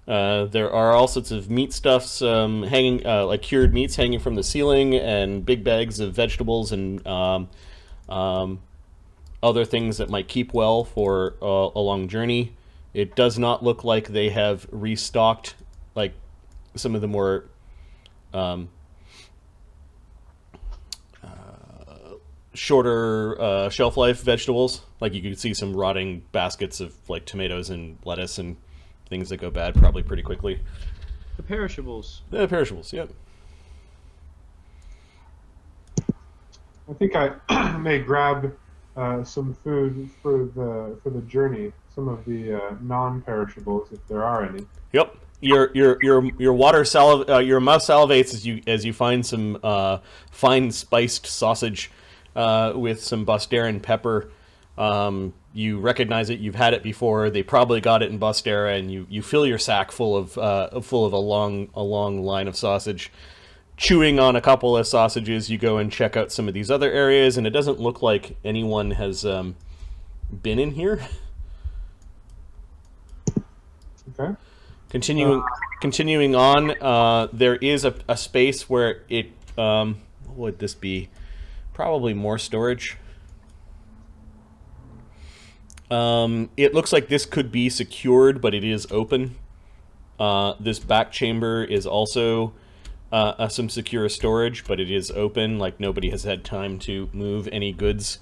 There are all sorts of meat stuffs hanging, like cured meats hanging from the ceiling, and big bags of vegetables and other things that might keep well for a long journey. It does not look like they have restocked like some of the more shorter shelf life vegetables. Like you could see some rotting baskets of like tomatoes and lettuce and things that go bad probably pretty quickly. The perishables. The perishables, yep. I think I may grab some food for the journey. Some of the non-perishables, if there are any. Yep. Your your mouth salivates as you find some fine spiced sausage with some Bostera pepper. You recognize it. You've had it before. They probably got it in Bostera, and you fill your sack full of a long line of sausage. Chewing on a couple of sausages, you go and check out some of these other areas, and it doesn't look like anyone has been in here. Okay. Continuing on, there is a space where it what would this be? Probably more storage. It looks like this could be secured, but it is open. This back chamber is also some secure storage, but it is open. Like nobody has had time to move any goods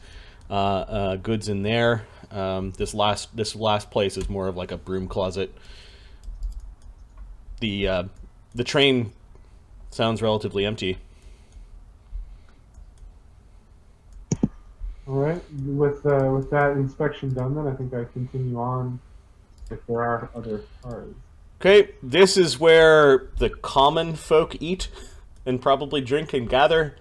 in there. This last place is more of like a broom closet. The train sounds relatively empty. All right. With that inspection done, then I think I continue on. If there are other cars. Okay, this is where the common folk eat and probably drink and gather.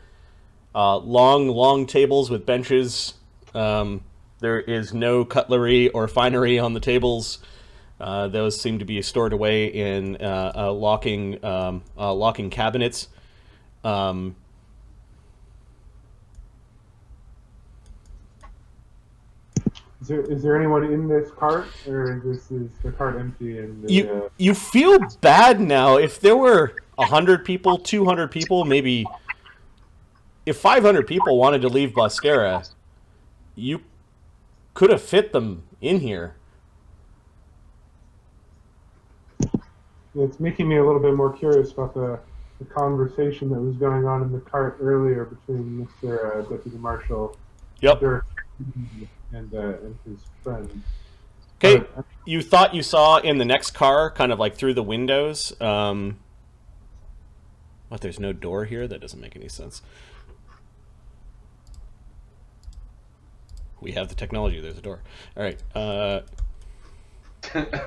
Long tables with benches. There is no cutlery or finery on the tables. Those seem to be stored away in locking cabinets. Is there anyone in this cart, or is the cart empty? And you feel bad now. If there were 100 people, 200 people, maybe. If 500 people wanted to leave Bostera, you could have fit them in here. It's making me a little bit more curious about the conversation that was going on in the cart earlier between Mr. Deputy Marshal Yep. and his friend. Okay, you thought you saw in the next car, kind of like through the windows. What? There's no door here? That doesn't make any sense. We have the technology. There's a door. All right.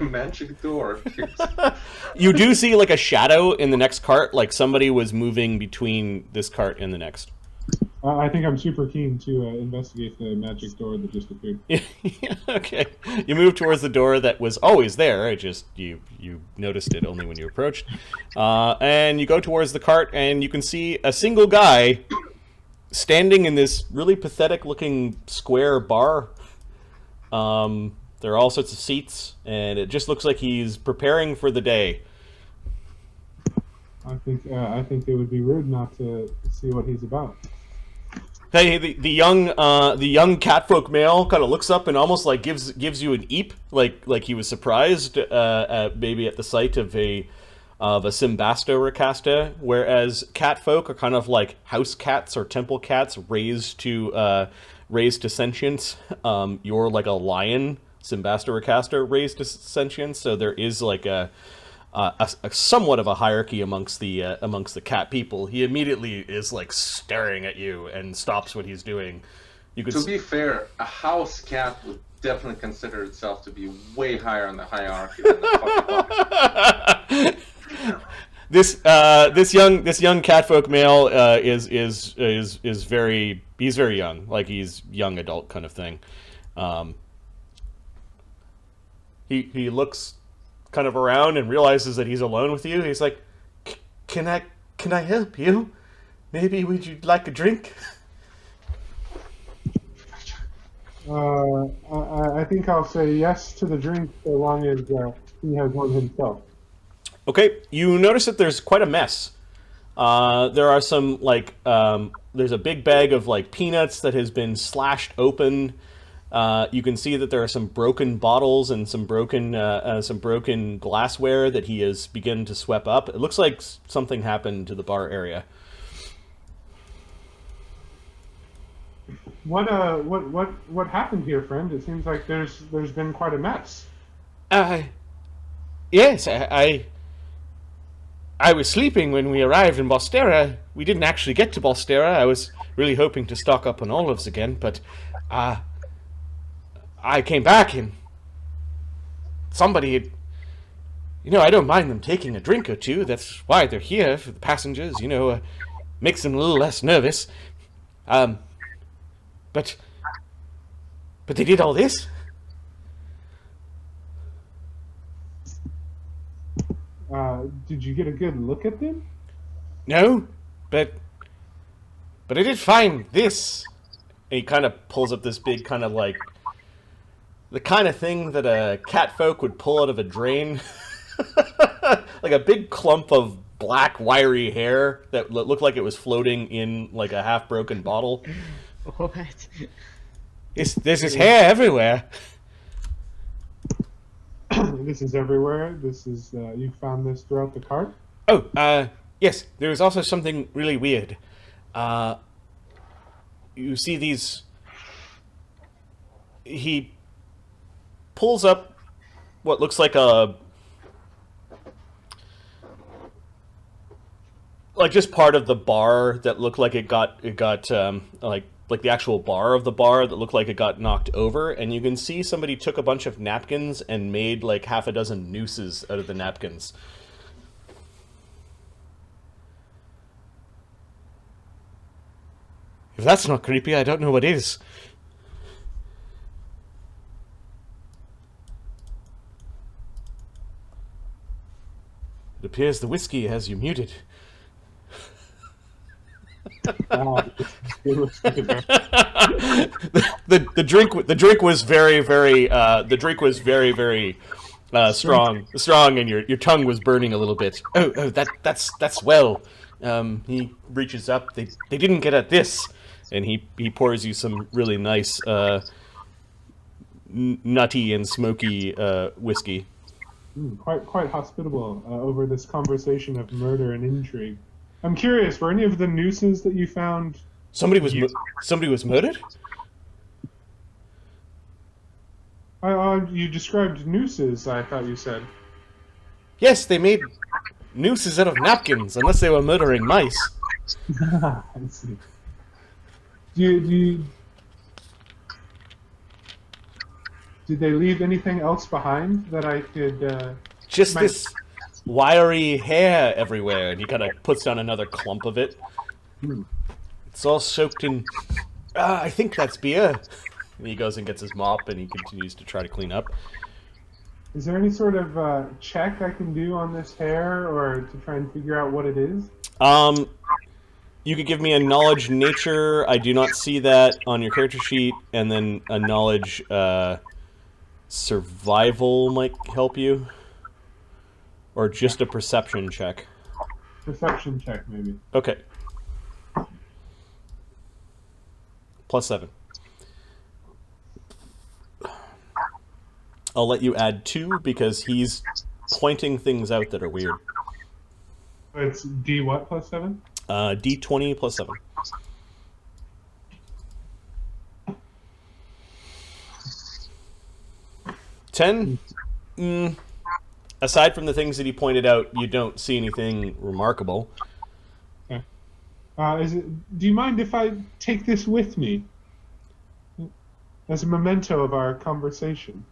Magic door. You do see like a shadow in the next cart, like somebody was moving between this cart and the next. I think I'm super keen to investigate the magic door that just appeared. Okay. You move towards the door that was always there. It just you noticed it only when you approached. And you go towards the cart, and you can see a single guy standing in this really pathetic-looking square bar. There are all sorts of seats, and it just looks like he's preparing for the day. I think it would be rude not to see what he's about. Hey, the young catfolk male kind of looks up and almost like gives you an eep, like he was surprised, maybe at the sight of a Simbasto Ricasta, whereas catfolk are kind of like house cats or temple cats raised to sentience. You're like a lion, Simbasto Ricasta, raised to sentience. So there is like a somewhat of a hierarchy amongst the cat people. He immediately is like staring at you and stops what he's doing. You could To be fair, a house cat would definitely consider itself to be way higher on the hierarchy than the fucking this young catfolk male is very young, like he's young adult kind of thing. He looks kind of around and realizes that he's alone with you. He's like, can I help you? Maybe would you like a drink? I think I'll say yes to the drink so long as he has one himself. Okay, you notice that there's quite a mess. There are some there's a big bag of like peanuts that has been slashed open. You can see that there are some broken bottles and some broken glassware that he has begun to sweep up. It looks like something happened to the bar area. What happened here, friend? It seems like there's been quite a mess. Yes, I was sleeping when we arrived in Bostera. We didn't actually get to Bostera. I was really hoping to stock up on olives again, but I came back and somebody had... I don't mind them taking a drink or two. That's why they're here, for the passengers, makes them a little less nervous. But they did all this? Did you get a good look at them? No, but I did find this. And he kind of pulls up this big kind of like... the kind of thing that a catfolk would pull out of a drain. Like a big clump of black wiry hair that looked like it was floating in like a half-broken bottle. What? There's his hair everywhere. This is everywhere. This is you found this throughout the cart. Oh, yes. There was also something really weird. You see these. He pulls up what looks like a. Like just part of the bar that looked like it got like the actual bar of the bar that looked like it got knocked over, and you can see somebody took a bunch of napkins and made like half a dozen nooses out of the napkins. If that's not creepy, I don't know what is. It appears the whiskey has you muted. The drink was very strong, and your tongue was burning a little bit. Oh, that's well. He reaches up. They didn't get at this, and he pours you some really nice nutty and smoky whiskey. Quite hospitable over this conversation of murder and intrigue. I'm curious, were any of the nooses that you found... Somebody was murdered? You described nooses, I thought you said. Yes, they made nooses out of napkins, unless they were murdering mice. I see. Did they leave anything else behind that I could... Just this wiry hair everywhere, and he kind of puts down another clump of it. It's all soaked in... I think that's beer. And he goes and gets his mop, and he continues to try to clean up. Is there any sort of check I can do on this hair, or to try and figure out what it is? You could give me a knowledge nature. I do not see that on your character sheet, and then a knowledge survival might help you. Or just a perception check. Perception check, maybe. Okay. +7. I'll let you add 2 because he's pointing things out that are weird. It's D what +7? D20 +7. $10? Aside from the things that he pointed out, you don't see anything remarkable. Okay. Do you mind if I take this with me? As a memento of our conversation.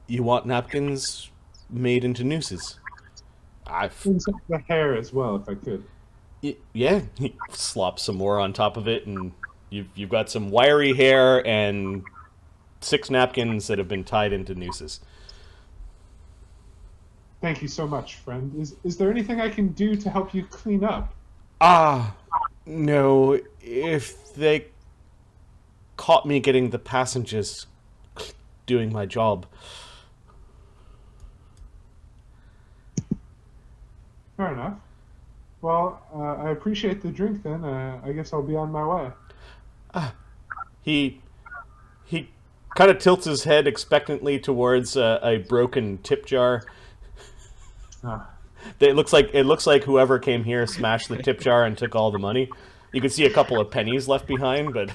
You want napkins made into nooses? The hair as well, if I could. Yeah, he slops some more on top of it, and you've got some wiry hair and 6 napkins that have been tied into nooses. Thank you so much, friend. Is there anything I can do to help you clean up? No. If they caught me getting the passengers doing my job. Fair enough. Well, I appreciate the drink then. I guess I'll be on my way. He kind of tilts his head expectantly towards a broken tip jar. It looks like whoever came here smashed the tip jar and took all the money. You can see a couple of pennies left behind, but...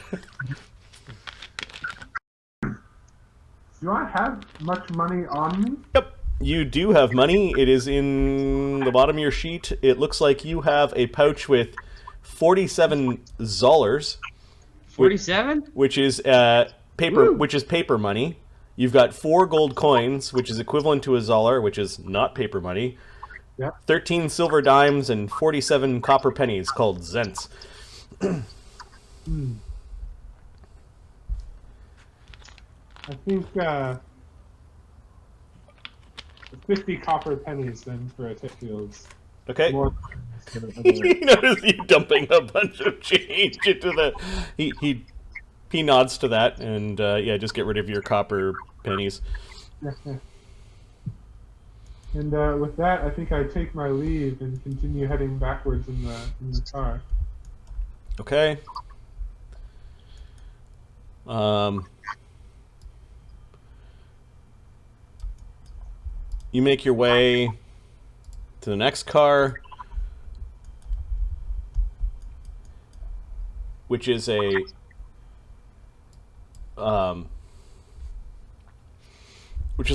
Do I have much money on me? Yep. You do have money. It is in the bottom of your sheet. It looks like you have a pouch with 47 zollars. 47? Which is paper money. You've got 4 gold coins, which is equivalent to a zollar, which is not paper money. Yeah. 13 silver dimes and 47 copper pennies called zents. I think 50 copper pennies then for a tip fields. Okay. More You notice you dumping a bunch of change into the... He nods to that, and yeah, just get rid of your copper pennies. And with that, I think I take my leave and continue heading backwards in the car. Okay. You make your way to the next car, which is a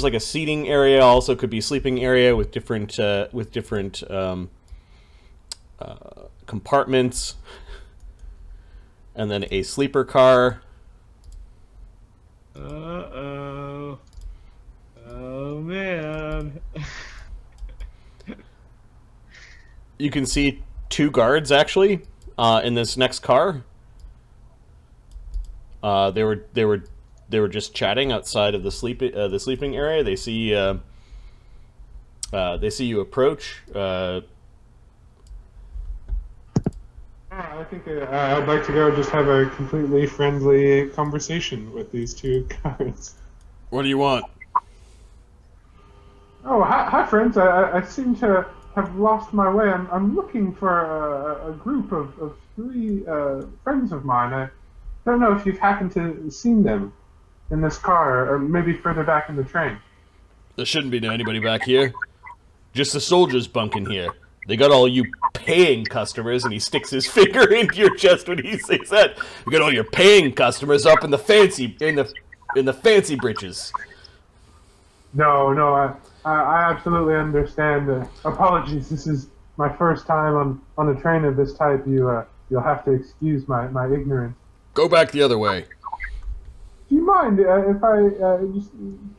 like a seating area. Also, could be sleeping area with different compartments, and then a sleeper car. Uh-oh. Oh, man. You can see 2 guards, actually, in this next car. They were just chatting outside of the sleeping area. They see you approach. I think I'd like to go just have a completely friendly conversation with these 2 guards. What do you want? Oh, hi friends. I seem to have lost my way. I'm looking for a group of 3 friends of mine. I don't know if you've happened to seen them in this car, or maybe further back in the train. There shouldn't be anybody back here. Just the soldiers bunk in here. They got all you paying customers, and he sticks his finger into your chest when he says that. You got all your paying customers up in the fancy fancy britches. No, I absolutely understand. Apologies, this is my first time on a train of this type. You'll have to excuse my ignorance. Go back the other way. Do you mind if I just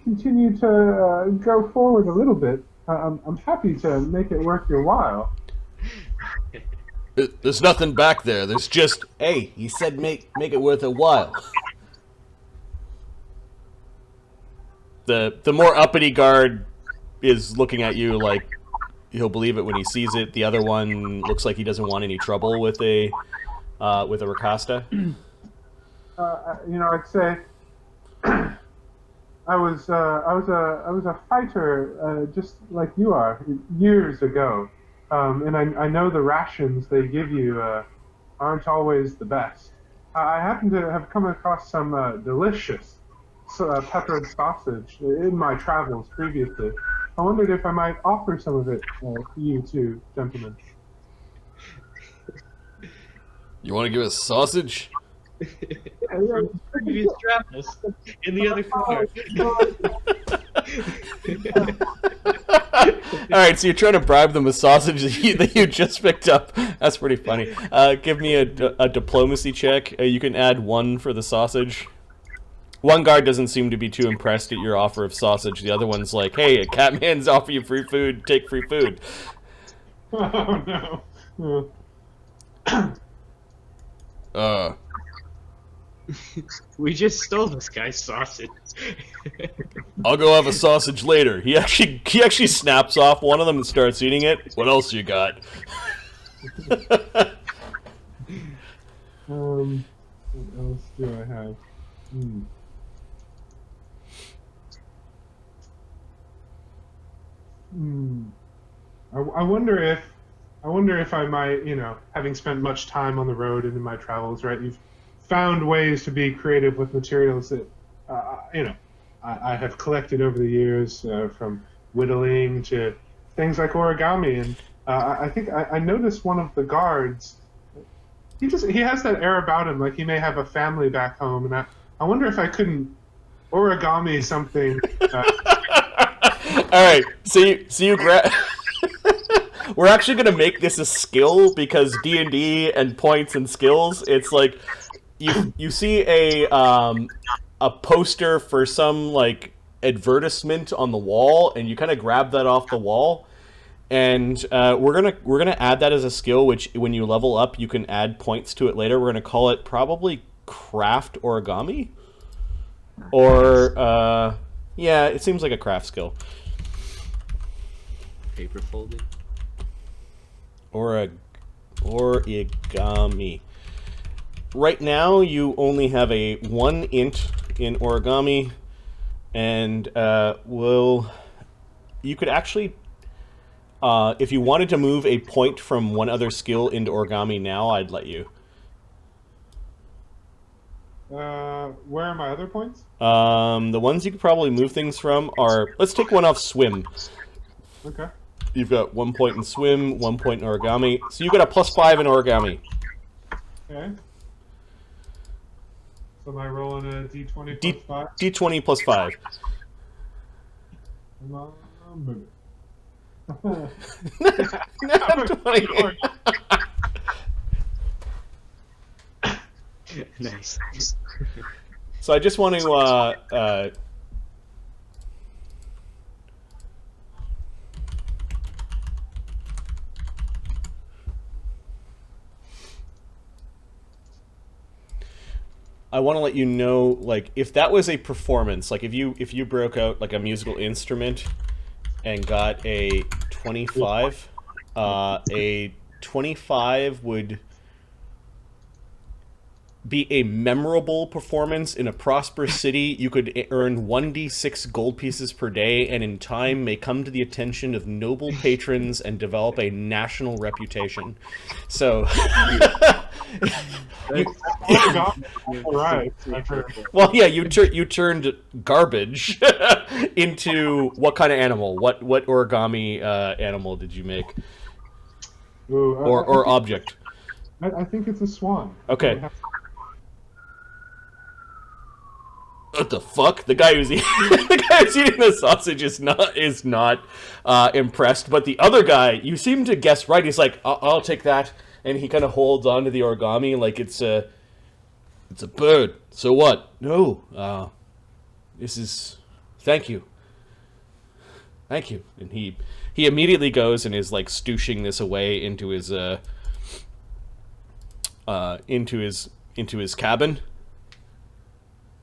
continue to go forward a little bit? I'm happy to make it worth your while. There's nothing back there. There's just... Hey, he said make it worth a while. The more uppity guard is looking at you like he'll believe it when he sees it. The other one looks like he doesn't want any trouble with a Rakasta. I'd say I was a fighter just like you are years ago, and I know the rations they give you aren't always the best. I happen to have come across some delicious peppered sausage in my travels previously. I wondered if I might offer some of it to you two gentlemen. You want to give us sausage? Previous travels in the other car. Alright, so you're trying to bribe them with sausage that you just picked up. That's pretty funny. Give me a diplomacy check. You can add 1 for the sausage. One guard doesn't seem to be too impressed at your offer of sausage. The other one's like, hey, a Catman's offer you free food, take free food. Oh, no. We just stole this guy's sausage. I'll go have a sausage later. He actually snaps off one of them and starts eating it. What else you got? What else do I have? I wonder if I might, having spent much time on the road and in my travels, right? You've found ways to be creative with materials that, I have collected over the years, from whittling to things like origami. And I think I noticed one of the guards. He has that air about him, like he may have a family back home, and I wonder if I couldn't origami something. All right. So you grab. We're actually gonna make this a skill because D&D and points and skills. It's like you see a poster for some like advertisement on the wall, and you kind of grab that off the wall, and we're gonna add that as a skill. Which when you level up, you can add points to it later. We're gonna call it probably craft origami, or yeah, it seems like a craft skill. Paper folding. Origami. Right now, you only have a 1 int in origami, and you could actually, if you wanted to move a point from one other skill into origami now, I'd let you. Where are my other points? The ones you could probably move things from are, let's take one off swim. Okay. You've got 1 point in swim, 1 point in origami. So you got a +5 in origami. Okay. So am I rolling a d20 plus 5? D20 plus 5. Move Not 20. Nice. So I just want to I want to let you know, like, if that was a performance, like if you broke out like a musical instrument and got a 25, a 25 would be a memorable performance in a prosperous city. You could earn 1d6 gold pieces per day, and in time may come to the attention of noble patrons and develop a national reputation. So, Right. well, yeah, you turned garbage into what kind of animal? What origami animal did you make? Ooh, Or object? I think it's a swan. Okay. What the fuck? The guy who's eating the sausage is not impressed. But the other guy, you seem to guess right. He's like, I'll take that, and he kind of holds on to the origami like it's a bird. So what? No. This is. Thank you. And he immediately goes and is like stooshing this away into his cabin.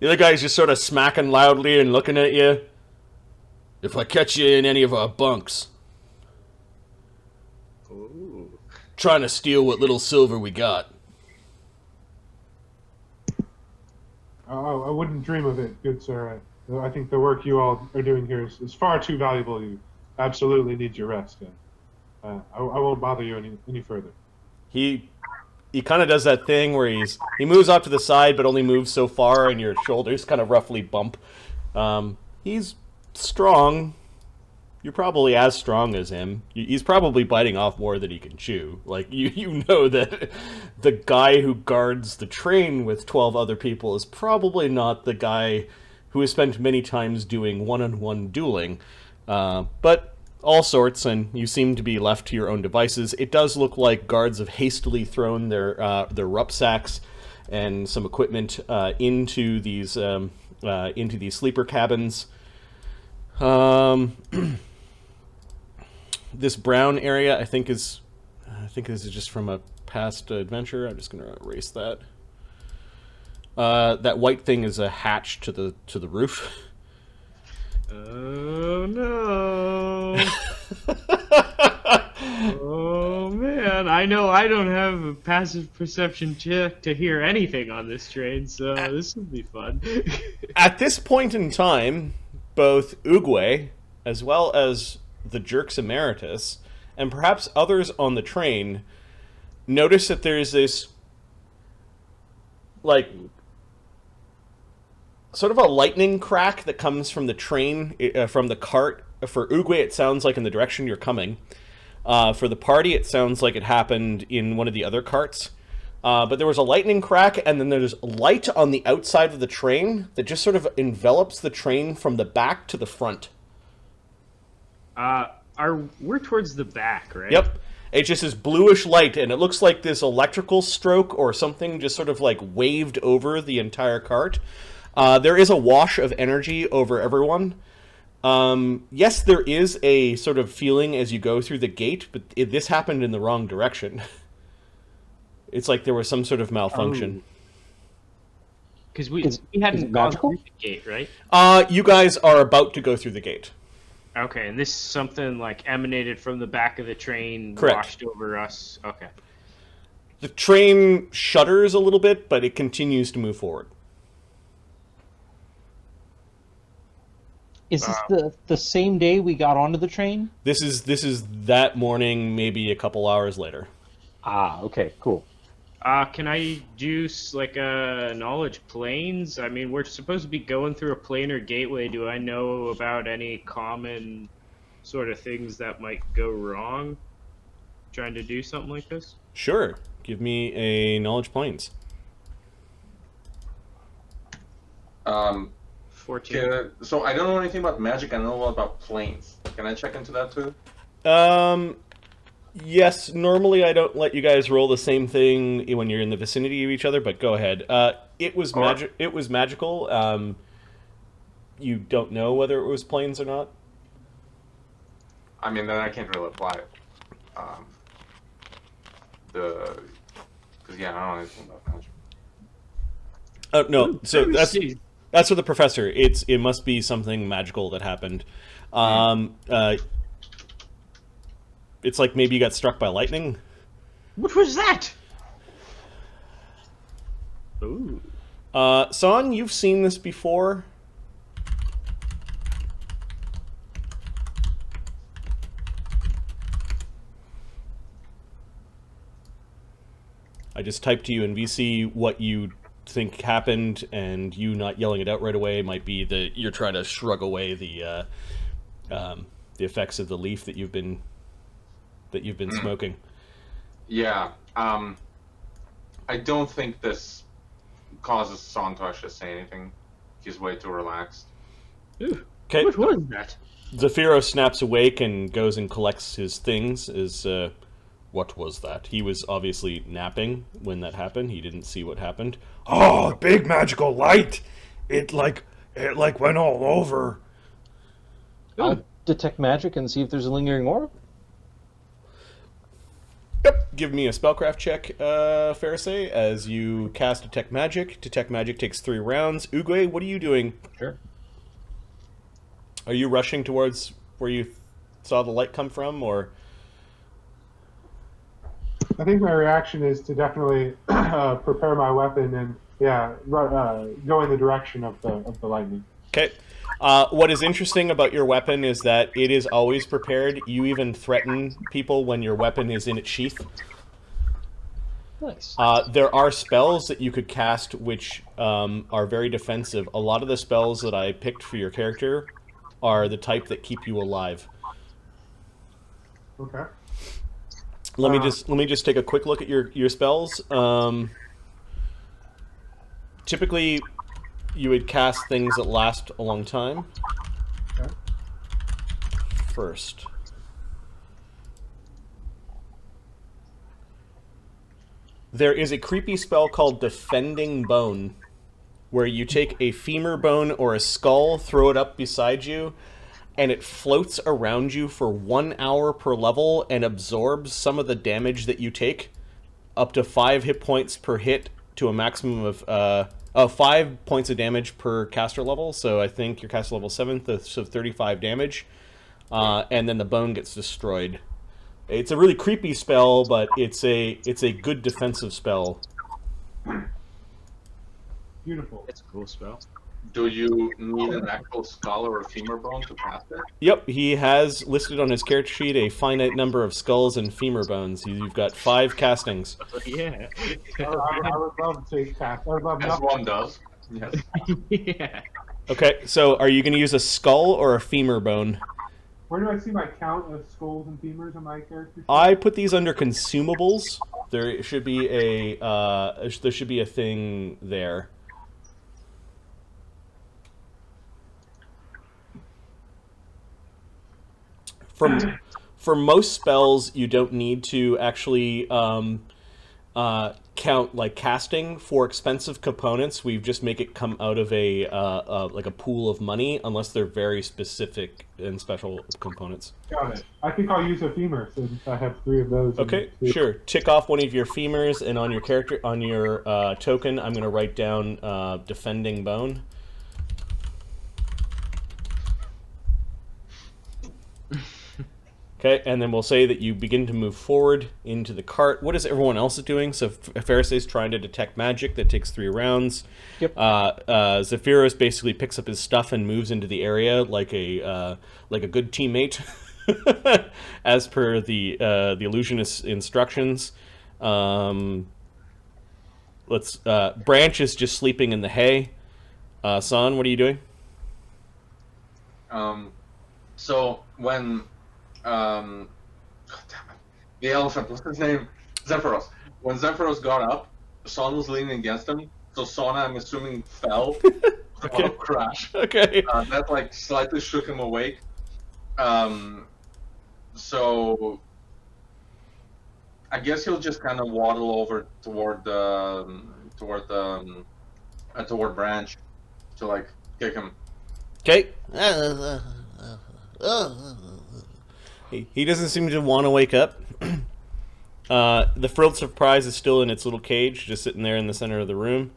The other guy's just sort of smacking loudly and looking at you. If I catch you in any of our bunks, Ooh. trying to steal what little silver we got. I wouldn't dream of it, good sir. I think the work you all are doing here is far too valuable. You absolutely need your rest. I won't bother you any further. He kind of does that thing where he moves off to the side, but only moves so far, and your shoulders kind of roughly bump. He's strong. You're probably as strong as him. He's probably biting off more than he can chew. Like, you know that the guy who guards the train with 12 other people is probably not the guy who has spent many times doing one-on-one dueling. But all sorts, and you seem to be left to your own devices. It does look like guards have hastily thrown their rucksacks and some equipment into these sleeper cabins. This brown area, I think this is just from a past adventure. I'm just gonna erase that. That white thing is a hatch to the roof. Oh no! Oh man, I know I don't have a passive perception check to hear anything on this train, so this will be fun. At this point in time, both Oogway, as well as the Jerks Emeritus, and perhaps others on the train, notice that there's this, like, sort of a lightning crack that comes from the train, from the cart. For Oogway, it sounds like in the direction you're coming. For the party, it sounds like it happened in one of the other carts. But there was a lightning crack, and then there's light on the outside of the train that just sort of envelops the train from the back to the front. We're towards the back, right? Yep. It's just this bluish light, and it looks like this electrical stroke or something just sort of like waved over the entire cart. There is a wash of energy over everyone. Yes, there is a sort of feeling as you go through the gate, but this happened in the wrong direction. It's like there was some sort of malfunction. Because we Is hadn't it gone magical? through the gate, right? You guys are about to go through the gate. Okay, and this is something like emanated from the back of the train, Correct. washed over us. Okay. The train shudders a little bit, but it continues to move forward. Is this the same day we got onto the train? This is that morning, maybe a couple hours later. Ah, okay, cool. Can I do like a knowledge planes? I mean, we're supposed to be going through a planar gateway. Do I know about any common sort of things that might go wrong trying to do something like this? Sure. Give me a knowledge planes. 14. So I don't know anything about magic. I know a lot about planes. Can I check into that too? Yes, normally I don't let you guys roll the same thing when you're in the vicinity of each other, but go ahead. It was It was magical. You don't know whether it was planes or not? I mean, then I can't really apply it. Because yeah, I don't know anything about magic. Oh no, so Let me that's see. for the professor. It must be something magical that happened. It's like maybe you got struck by lightning. What was that? Ooh. Son, you've seen this before. I just typed to you in VC what you think happened, and you not yelling it out right away might be that you're trying to shrug away the effects of the leaf that you've been smoking. Yeah. I don't think this causes Son to actually say anything. He's way too relaxed. Ooh. Okay. What was that? Zafiro snaps awake and goes and collects his things. What was that? He was obviously napping when that happened. He didn't see what happened. Oh, big magical light! It like went all over. I'll detect magic and see if there's a lingering orb. Yep. Give me a spellcraft check, Pharisee, as you cast Detect Magic. Detect Magic takes 3 rounds. Oogway, what are you doing? Sure. Are you rushing towards where you saw the light come from, or...? I think my reaction is to definitely prepare my weapon and go in the direction of the lightning. Okay. What is interesting about your weapon is that it is always prepared. You even threaten people when your weapon is in its sheath. Nice. There are spells that you could cast which are very defensive. A lot of the spells that I picked for your character are the type that keep you alive. Okay. Let me just take a quick look at your spells. Typically, you would cast things that last a long time. Okay. First. There is a creepy spell called Defending Bone, where you take a femur bone or a skull, throw it up beside you, and it floats around you for 1 hour per level and absorbs some of the damage that you take, up to 5 hit points per hit to a maximum of 5 points of damage per caster level. So I think your caster level 7th, so 35 damage, and then the bone gets destroyed. It's a really creepy spell, but it's a good defensive spell. Beautiful. It's a cool spell. Do you need an actual skull or a femur bone to cast it? Yep, he has listed on his character sheet a finite number of skulls and femur bones. You've got 5 castings. Yeah. I would love to take cast. I would love As nothing. one does. Yes. Yeah. Okay, so are you going to use a skull or a femur bone? Where do I see my count of skulls and femurs on my character sheet? I put these under consumables. There should be a thing there. for most spells, you don't need to actually count like casting. For expensive components, we just make it come out of a like a pool of money, unless they're very specific and special components. Got it. I think I'll use a femur since I have 3 of those. Okay, sure. Tick off one of your femurs, and on your character, on your token, I'm going to write down defending bone. Okay, and then we'll say that you begin to move forward into the cart. What is everyone else doing? So Farisay's trying to detect magic. That takes 3 rounds. Yep. Zephyros basically picks up his stuff and moves into the area like a good teammate, as per the illusionist's instructions. Branch is just sleeping in the hay. San, what are you doing? So when God damn it, the elephant, what's his name? Zephyros. When Zephyros got up, Son was leaning against him, so Sona, I'm assuming, fell. Okay. Crash. Okay. That like slightly shook him awake. So I guess he'll just kind of waddle over toward Branch to like kick him. Okay. He doesn't seem to want to wake up. The frilled surprise is still in its little cage, just sitting there in the center of the room.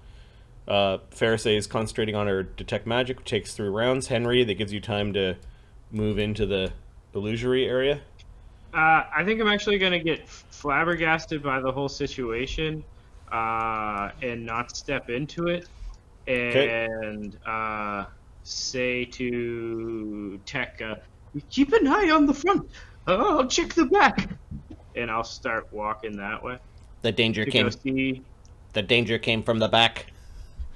Farisay is concentrating on her detect magic, which takes 3 rounds. Henry, that gives you time to move into the illusory area. I think I'm actually going to get flabbergasted by the whole situation and not step into it. And say to Tech, keep an eye on the front. I'll check the back. And I'll start walking that way. The danger came from the back.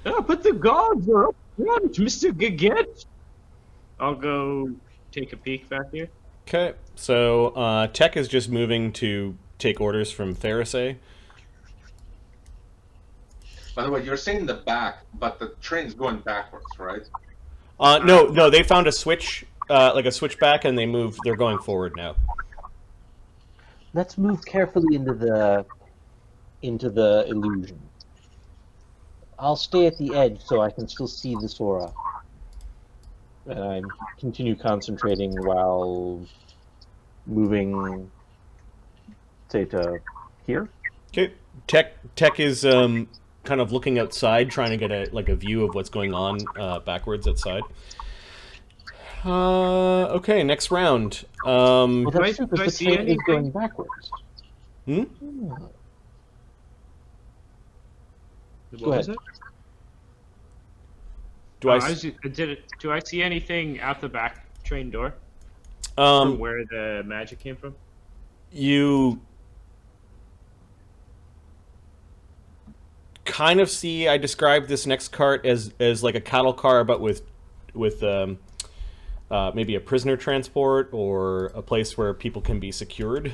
Oh, but the guards are up front, Mr. Gaget. I'll go take a peek back here. Okay, so Tech is just moving to take orders from Farisay. By the way, you're saying the back, but the train's going backwards, right? No, they found a switch, like a switchback, and they're going forward now. Let's move carefully into the illusion. I'll stay at the edge so I can still see the Sora. And I continue concentrating while moving, say, to here. Okay, Tech is kind of looking outside, trying to get a view of what's going on backwards outside. Okay, next round. Well, that's true, because the train is going backwards. Hmm? What was it? Do I see anything out the back train door? From where the magic came from? You kind of see. I described this next cart as like a cattle car, but with maybe a prisoner transport or a place where people can be secured.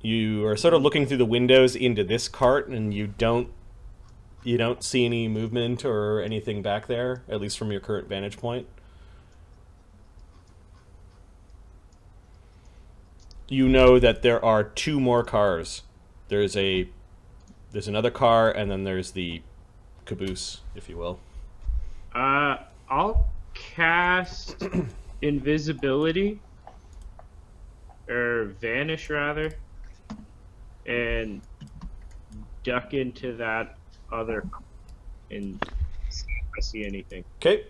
You are sort of looking through the windows into this cart, and you don't see any movement or anything back there, at least from your current vantage point. You know that there are 2 more cars. There's another car, and then there's the caboose, if you will. I'll cast invisibility, or vanish rather, and duck into that other and see if I see anything. Okay,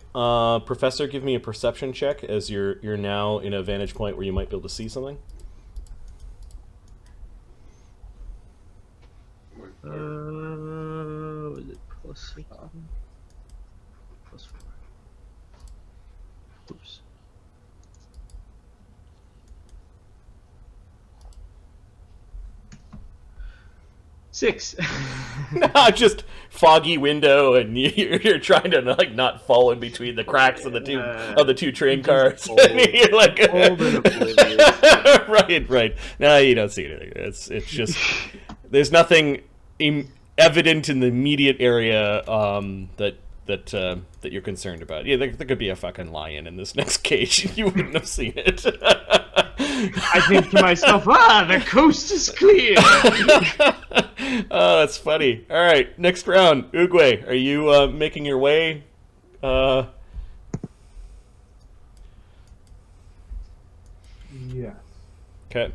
Professor, give me a perception check as you're now in a vantage point where you might be able to see something. Was it +6? +4. Oops. Six. Just foggy window, and you're trying to not fall in between the cracks of the two train cars. Old and oblivious. Right. No, you don't see anything. It's just there's nothing evident in the immediate area that that you're concerned about. Yeah, there could be a fucking lion in this next cage. You wouldn't have seen it. I think to myself, the coast is clear. Oh, that's funny. All right, next round. Oogway, are you making your way? Yes. Okay.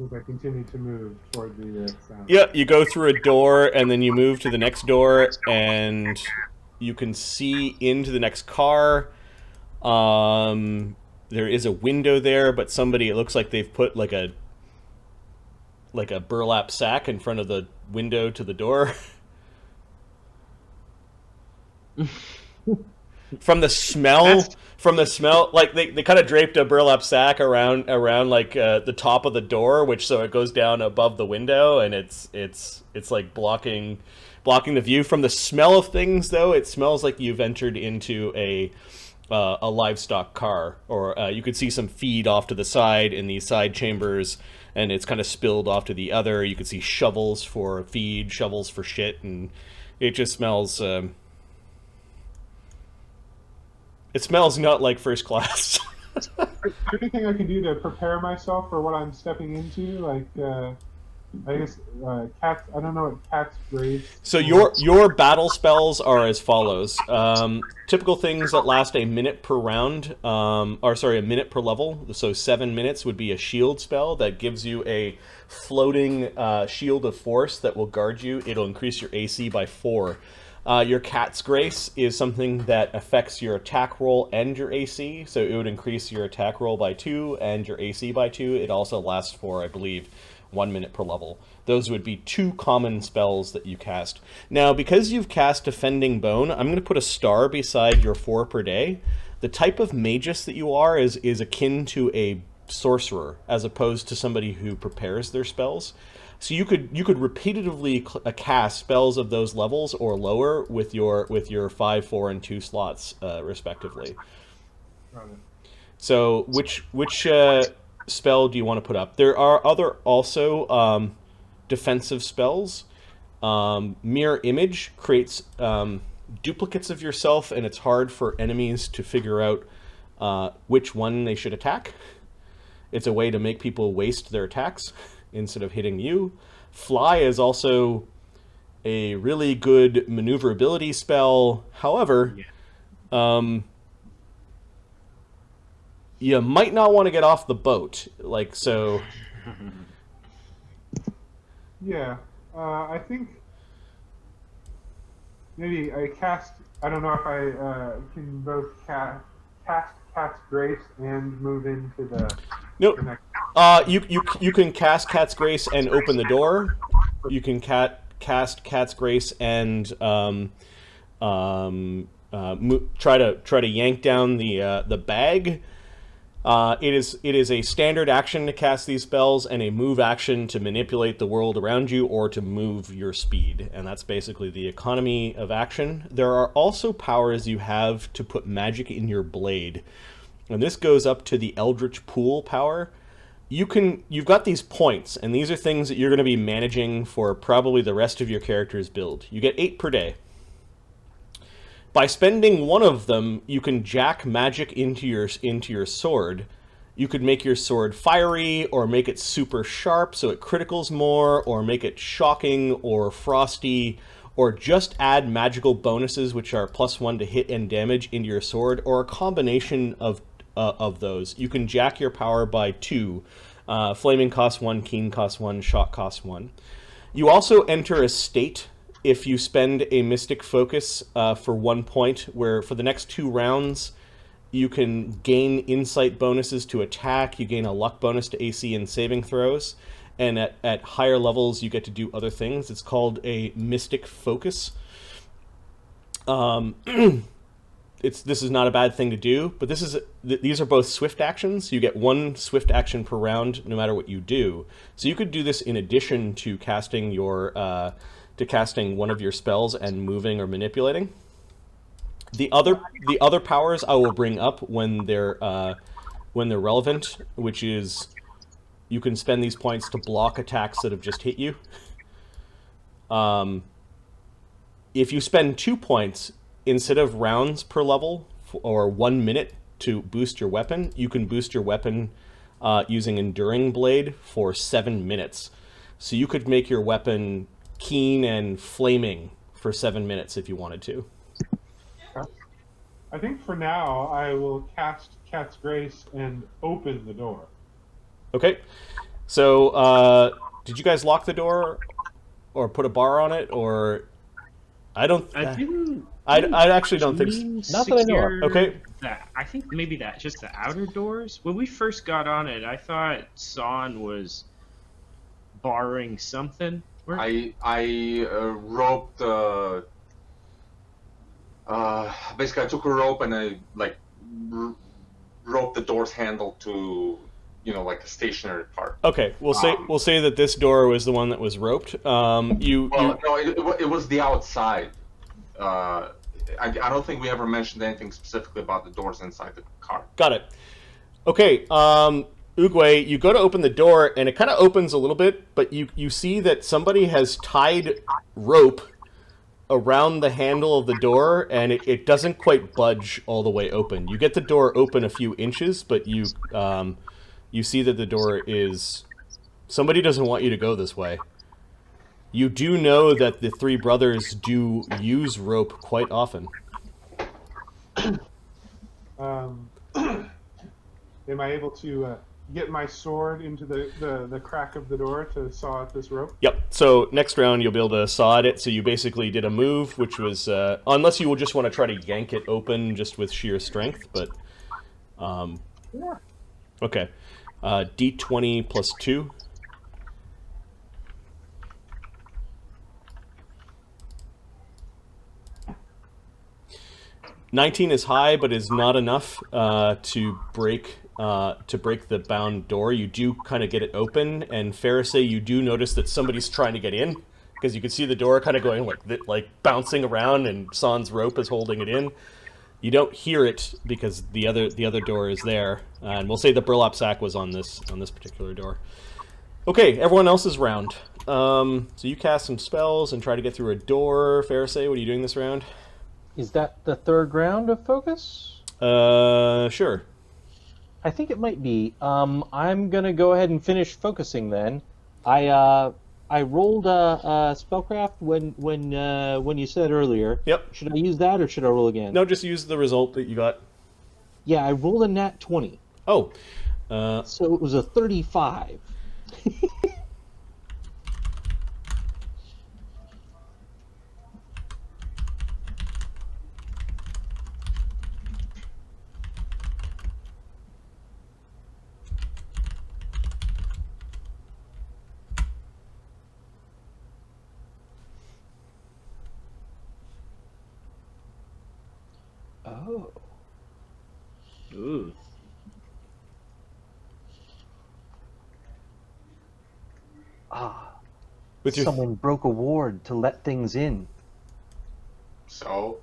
As I continue to move toward the sound. Yeah, you go through a door, and then you move to the next door, and you can see into the next car. There is a window there, but it looks like they've put like a burlap sack in front of the window to the door. From the smell, like they kind of draped a burlap sack around like the top of the door, so it goes down above the window, and it's like blocking the view. From the smell of things, though, it smells like you've entered into a livestock car, or you could see some feed off to the side in these side chambers, and it's kind of spilled off to the other. You could see shovels for feed, shovels for shit, and it just smells. It smells not like first class. Is there anything I can do to prepare myself for what I'm stepping into? Like, I guess cats. I don't know what cats grades. So your battle spells are as follows. Typical things that last a minute per round, a minute per level. So 7 minutes would be a shield spell that gives you a floating shield of force that will guard you. It'll increase your AC by 4. Your Cat's Grace is something that affects your attack roll and your AC, so it would increase your attack roll by 2 and your AC by 2. It also lasts for, I believe, 1 minute per level. Those would be 2 common spells that you cast. Now, because you've cast Defending Bone, I'm going to put a star beside your 4 per day. The type of magus that you are is akin to a sorcerer, as opposed to somebody who prepares their spells. So you could repeatedly cast spells of those levels or lower with your 5, 4, and 2 slots, respectively. So which spell do you want to put up? There are also defensive spells. Mirror Image creates duplicates of yourself, and it's hard for enemies to figure out which one they should attack. It's a way to make people waste their attacks instead of hitting you. Fly is also a really good maneuverability spell. However, you might not want to get off the boat. Like, so... Yeah. I think maybe I cast... I don't know if I can both cast Cat's Grace and move into the... Nope. You can cast Cat's Grace and open the door. You can cast Cat's Grace and try to yank down the bag. It is a standard action to cast these spells and a move action to manipulate the world around you or to move your speed, and that's basically the economy of action. There are also powers you have to put magic in your blade, and this goes up to the Eldritch Pool power. You've got these points, and these are things that you're going to be managing for probably the rest of your character's build. You get 8 per day. By spending one of them, you can jack magic into your sword. You could make your sword fiery, or make it super sharp so it criticals more, or make it shocking or frosty, or just add magical bonuses which are +1 to hit and damage into your sword, or a combination of those. You can jack your power by 2. Flaming costs 1, keen costs 1, shock costs 1. You also enter a state if you spend a Mystic Focus for 1 point, where for the next 2 rounds you can gain insight bonuses to attack, you gain a luck bonus to AC and saving throws, and at higher levels you get to do other things. It's called a Mystic Focus. This is not a bad thing to do, but these are both swift actions. You get 1 swift action per round no matter what you do. So you could do this in addition to casting one of your spells and moving or manipulating. The other powers I will bring up when they're relevant, which is you can spend these points to block attacks that have just hit you. If you spend 2 points, instead of rounds per level or 1 minute to boost your weapon, you can boost your weapon using Enduring Blade for 7 minutes. So you could make your weapon keen and flaming for 7 minutes if you wanted to. I think for now I will cast Cat's Grace and open the door. Okay. So did you guys lock the door or put a bar on it, or I actually don't think so. Not that I know of. Okay. I think maybe that just the outer doors. When we first got on it, I thought Son was barring something. I roped. Basically, I took a rope and I roped the door's handle to, like a stationary part. Okay, we'll say that this door was the one that was roped. No, it was the outside. I don't think we ever mentioned anything specifically about the doors inside the car. Got it. Okay, Oogway, you go to open the door, and it kind of opens a little bit, but you see that somebody has tied rope around the handle of the door, and it doesn't quite budge all the way open. You get the door open a few inches, but you see that the door is... Somebody doesn't want you to go this way. You do know that the three brothers do use rope quite often. Am I able to get my sword into the crack of the door to saw at this rope? Yep. So next round you'll be able to saw at it. So you basically did a move, which was unless you will just want to try to yank it open just with sheer strength. But Yeah. okay, D20 plus 2. $19 is high, but is not enough to break the bound door. You do kind of get it open, and Pharisee, you do notice that somebody's trying to get in, because you can see the door kind of going like bouncing around, and Son's rope is holding it in. You don't hear it because the other door is there, and we'll say the burlap sack was on this particular door. Okay, everyone else is round. So you cast some spells and try to get through a door. Pharisee, what are you doing this round? Is that the third round of focus? Sure. I think it might be. I'm gonna go ahead and finish focusing then. I rolled a spellcraft when you said earlier. Yep. Should I use that or should I roll again? No, just use the result that you got. Yeah, I rolled a nat 20. Oh. So it was a 35. Oh. Ooh. Ah. With your Someone broke a ward to let things in. So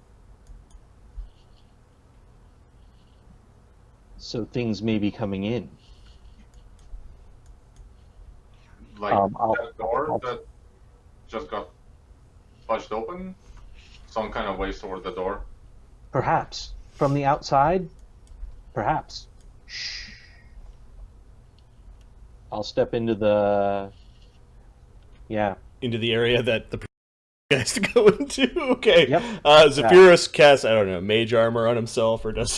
Things may be coming in. that door that just got budged open, some kind of ways toward the door. Perhaps. From the outside? Perhaps. Shh. I'll step into the... Yeah. into the area that the guys to go into. Okay. Yep. Zephyrus casts, I don't know, mage armor on himself, or does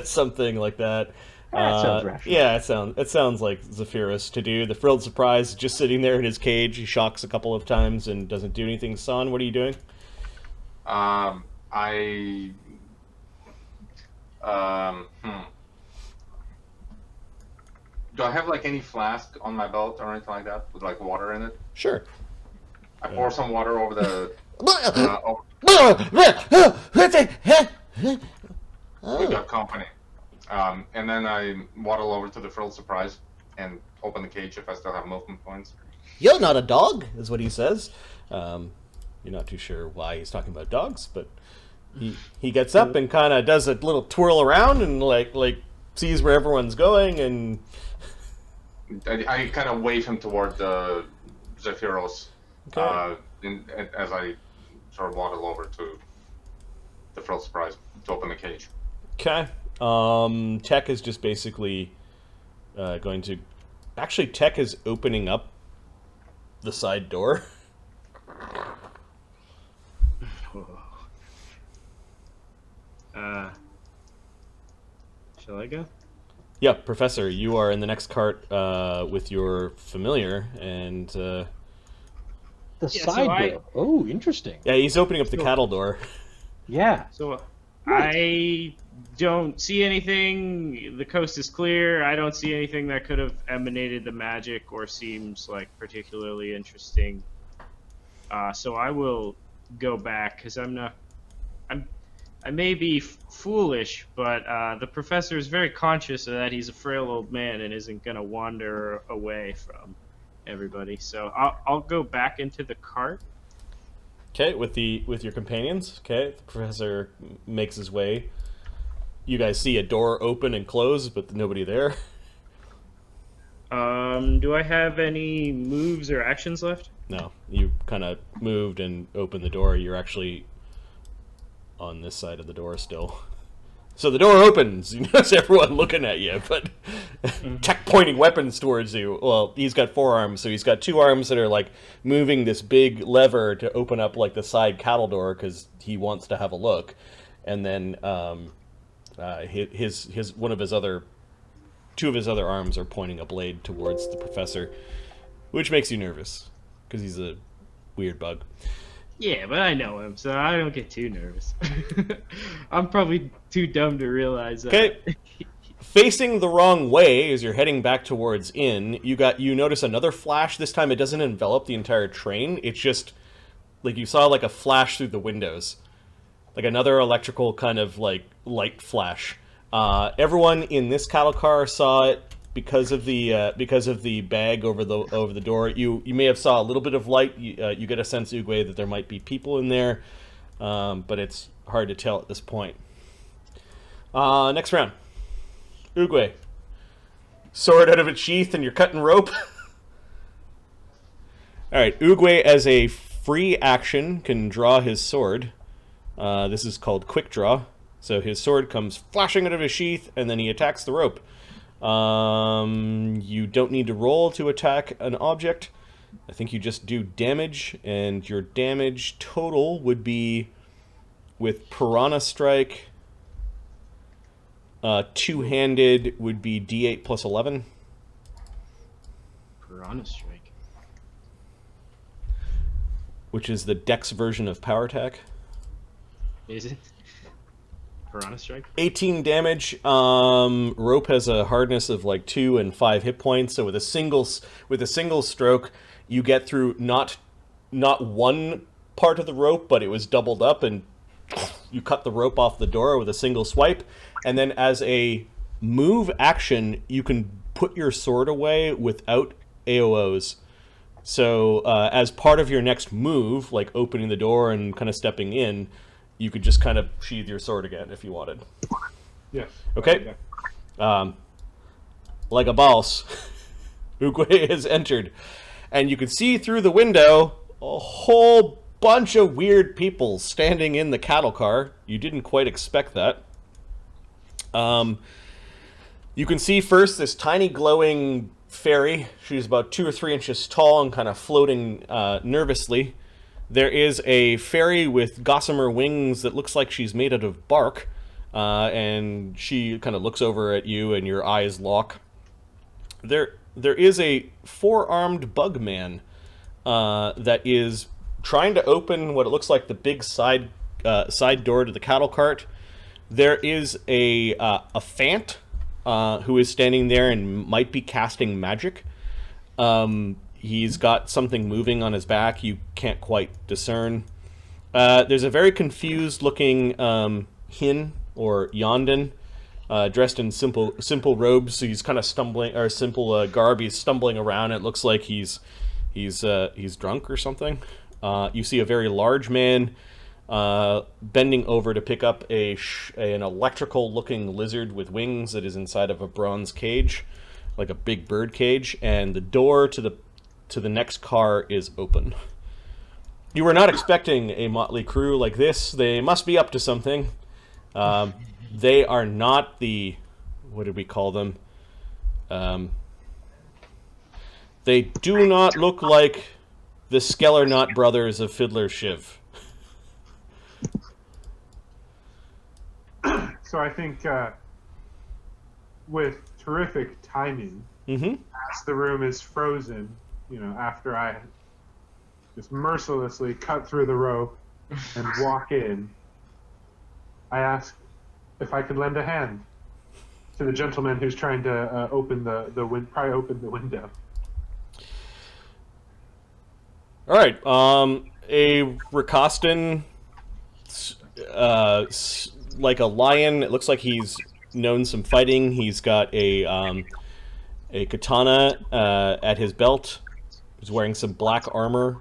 something like that. That sounds rational. Yeah, it sounds like Zephyrus to do. The Frilled Surprise is just sitting there in his cage. He shocks a couple of times and doesn't do anything. Son, what are you doing? Do I have any flask on my belt or anything like that with water in it? Sure. I pour some water over the. We got company. And then I waddle over to the Frilled Surprise and open the cage if I still have movement points. You're not a dog. Is what he says. You're not too sure why he's talking about dogs, but he gets up and kind of does a little twirl around and like sees where everyone's going, and I kind of wave him toward the Zephyros, Okay. as I sort of waddle over the first surprise to open the cage. Okay. Tech is just basically going to... Actually, Tech is opening up the side door. Shall I go? Yeah, Professor, you are in the next cart with your familiar, and... The Yeah, side door. Oh, interesting. Yeah, he's opening up the cattle door. Yeah. So I don't see anything. The coast is clear. I don't see anything that could have emanated the magic or seems like particularly interesting. So I will go back because I may be foolish, but the professor is very conscious of that he's a frail old man and isn't gonna wander away from everybody. So I'll go back into the cart. Okay, with your companions. Okay, the professor makes his way. You guys see a door open and close, but nobody there. Do I have any moves or actions left? No, you kind of moved and opened the door. You're actually on this side of the door still. So the door opens. You notice everyone looking at you, but Tech pointing weapons towards you. Well, he's got 4 arms, so he's got 2 arms that are like moving this big lever to open up like the side cattle door because he wants to have a look, and then his one of his other 2 of his other arms are pointing a blade towards the professor, which makes you nervous because he's a weird bug. Yeah, but I know him, so I don't get too nervous. I'm probably too dumb to realize that. Okay. Facing the wrong way as you're heading back towards inn, you notice another flash. This time it doesn't envelop the entire train. It's just like you saw like a flash through the windows. Like another electrical kind of like light flash. Everyone in this cattle car saw it because of the bag over the door. You may have saw a little bit of light. You get a sense, Oogway, that there might be people in there, but it's hard to tell at this point. Next round, Oogway, sword out of its sheath, and you're cutting rope. All right, Oogway, as a free action, can draw his sword. This is called quick draw. So his sword comes flashing out of his sheath, and then he attacks the rope. You don't need to roll to attack an object. I think you just do damage, and your damage total would be, with Piranha Strike, two-handed would be D8 plus 11. Piranha Strike. Which is the Dex version of Power Attack. Is it? Piranha Strike? 18 damage. Rope has a hardness of like 2 and 5 hit points. So with a single stroke, you get through not one part of the rope, but it was doubled up, and you cut the rope off the door with a single swipe. And then as a move action, you can put your sword away without AOs. So as part of your next move, like opening the door and kind of stepping in, you could just kind of sheathe your sword again if you wanted. Yeah. Okay. Like a boss, Oogway has entered. And you can see through the window a whole bunch of weird people standing in the cattle car. You didn't quite expect that. You can see first this tiny glowing fairy. She's about 2 or 3 inches tall and kind of floating nervously. There is a fairy with gossamer wings that looks like she's made out of bark, and she kind of looks over at you and your eyes lock. There is a 4-armed bug man that is trying to open what it looks like the big side door to the cattle cart. There is a Fant who is standing there and might be casting magic. He's got something moving on his back you can't quite discern. There's a very confused looking Hin or Yondon, dressed in simple robes, so he's kind of stumbling, or simple garb. He's stumbling around. It looks like he's drunk or something. You see a very large man bending over to pick up an electrical looking lizard with wings that is inside of a bronze cage, like a big bird cage, and the door to the next car is open. You were not expecting a motley crew like this. They must be up to something. They are not the... What did we call them? They do not look like the Skellar-Knot brothers of Fiddler Shiv. So I think with terrific timing, as the room is frozen, after I just mercilessly cut through the rope and walk in, I ask if I could lend a hand to the gentleman who's trying to pry open the window. All right, a Rakostan, like a lion. It looks like he's known some fighting. He's got a katana at his belt. He's wearing some black armor.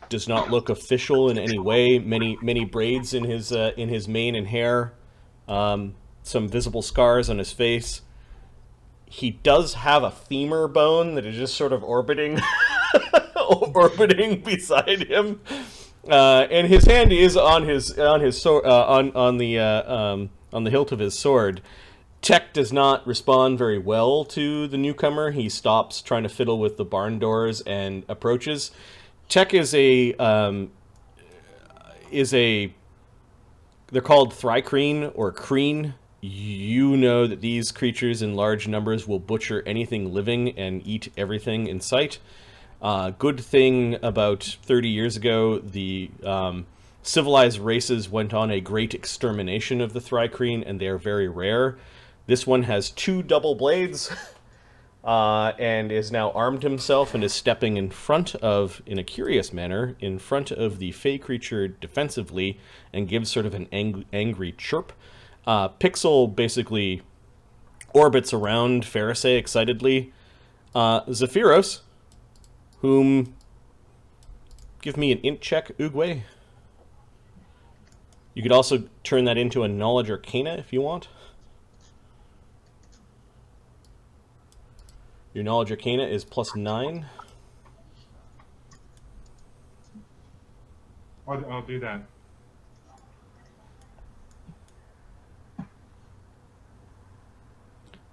Does not look official in any way. Many braids in his mane and hair. Some visible scars on his face. He does have a femur bone that is just sort of orbiting beside him, and his hand is on his sword, on the hilt of his sword. Tech does not respond very well to the newcomer. He stops trying to fiddle with the barn doors and approaches. Tech is a they're called thrycreen or creen. You know that these creatures in large numbers will butcher anything living and eat everything in sight. Good thing about 30 years ago, the civilized races went on a great extermination of the thrycreen, and they are very rare. This one has 2 double blades, and is now armed himself and is stepping in a curious manner, in front of the fey creature defensively, and gives sort of an angry chirp. Pixel basically orbits around Pharisee excitedly. Zephyros, whom... Give me an int check, Oogway. You could also turn that into a knowledge arcana if you want. Your knowledge arcana is +9. I'll do that.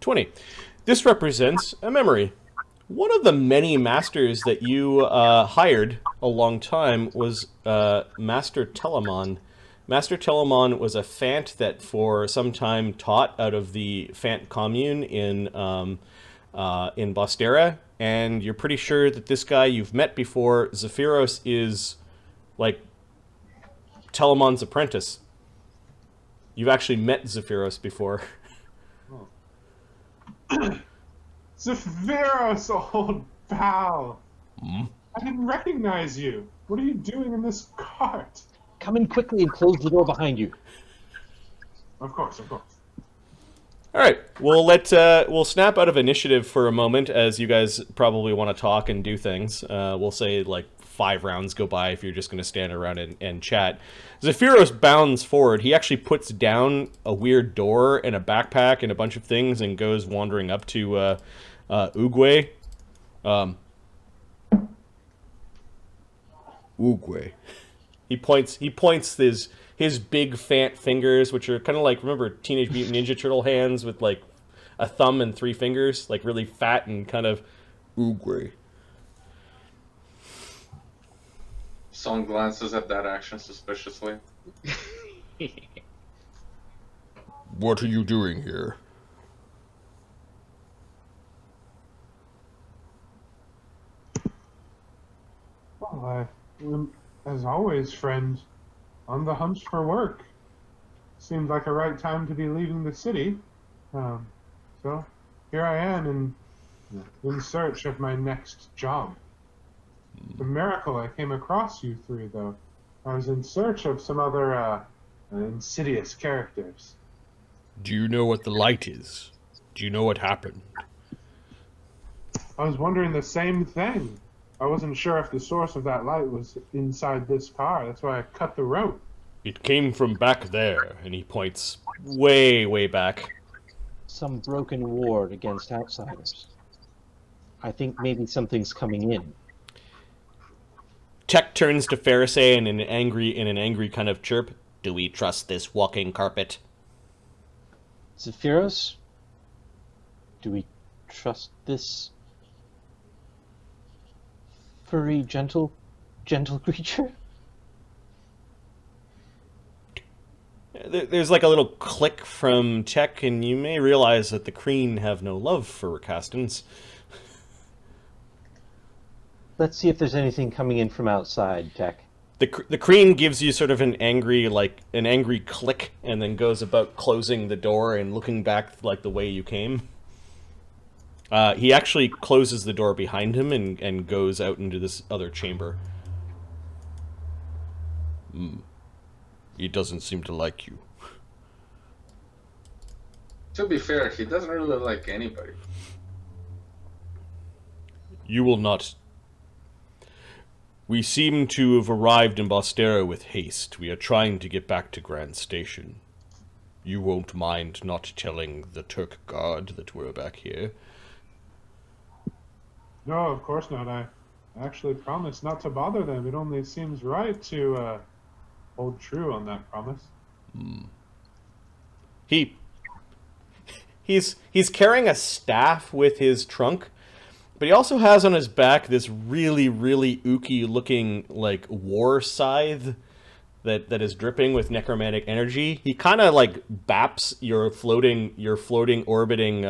$20. This represents a memory. One of the many masters that you hired a long time was Master Telamon. Master Telamon was a Fant that for some time taught out of the Fant commune in Bostera, and you're pretty sure that this guy you've met before, Zephyros, is like Telamon's apprentice. You've actually met Zephyros before. Zephyros, old pal! I didn't recognize you. What are you doing in this cart? Come in quickly and close the door behind you. Of course. All right, we'll snap out of initiative for a moment, as you guys probably want to talk and do things. We'll say like 5 rounds go by if you're just going to stand around and chat. Zephyros bounds forward. He actually puts down a weird door and a backpack and a bunch of things and goes wandering up to Oogway. Oogway. He points his big fat fingers, which are kind of like, remember Teenage Mutant Ninja Turtle hands with like a thumb and 3 fingers, like really fat and kind of Oogway. Song glances at that action suspiciously. What are you doing here? Well, as always, friend, on the hunt for work. Seemed like a right time to be leaving the city. So here I am in search of my next job. It's a miracle I came across you 3, though. I was in search of some other insidious characters. Do you know what the light is? Do you know what happened? I was wondering the same thing. I wasn't sure if the source of that light was inside this car. That's why I cut the rope. It came from back there, and he points way, way back. Some broken ward against outsiders. I think maybe something's coming in. Tech turns to Pharisee in an angry kind of chirp. Do we trust this walking carpet? Zephyros, do we trust this furry, gentle creature? There's like a little click from Tech, and you may realize that the Kreen have no love for Ricastans. Let's see if there's anything coming in from outside, Tech. The Kreen gives you sort of an angry click, and then goes about closing the door and looking back like the way you came. He actually closes the door behind him and goes out into this other chamber. He doesn't seem to like you. To be fair, he doesn't really like anybody. You will not. We seem to have arrived in Bostera with haste. We are trying to get back to Grand Station. You won't mind not telling the Turk guard that we're back here? No, of course not. I actually promised not to bother them. It only seems right to hold true on that promise. He's carrying a staff with his trunk, but he also has on his back this really, really ooky looking like war scythe that is dripping with necromantic energy. He kind of like baps your floating orbiting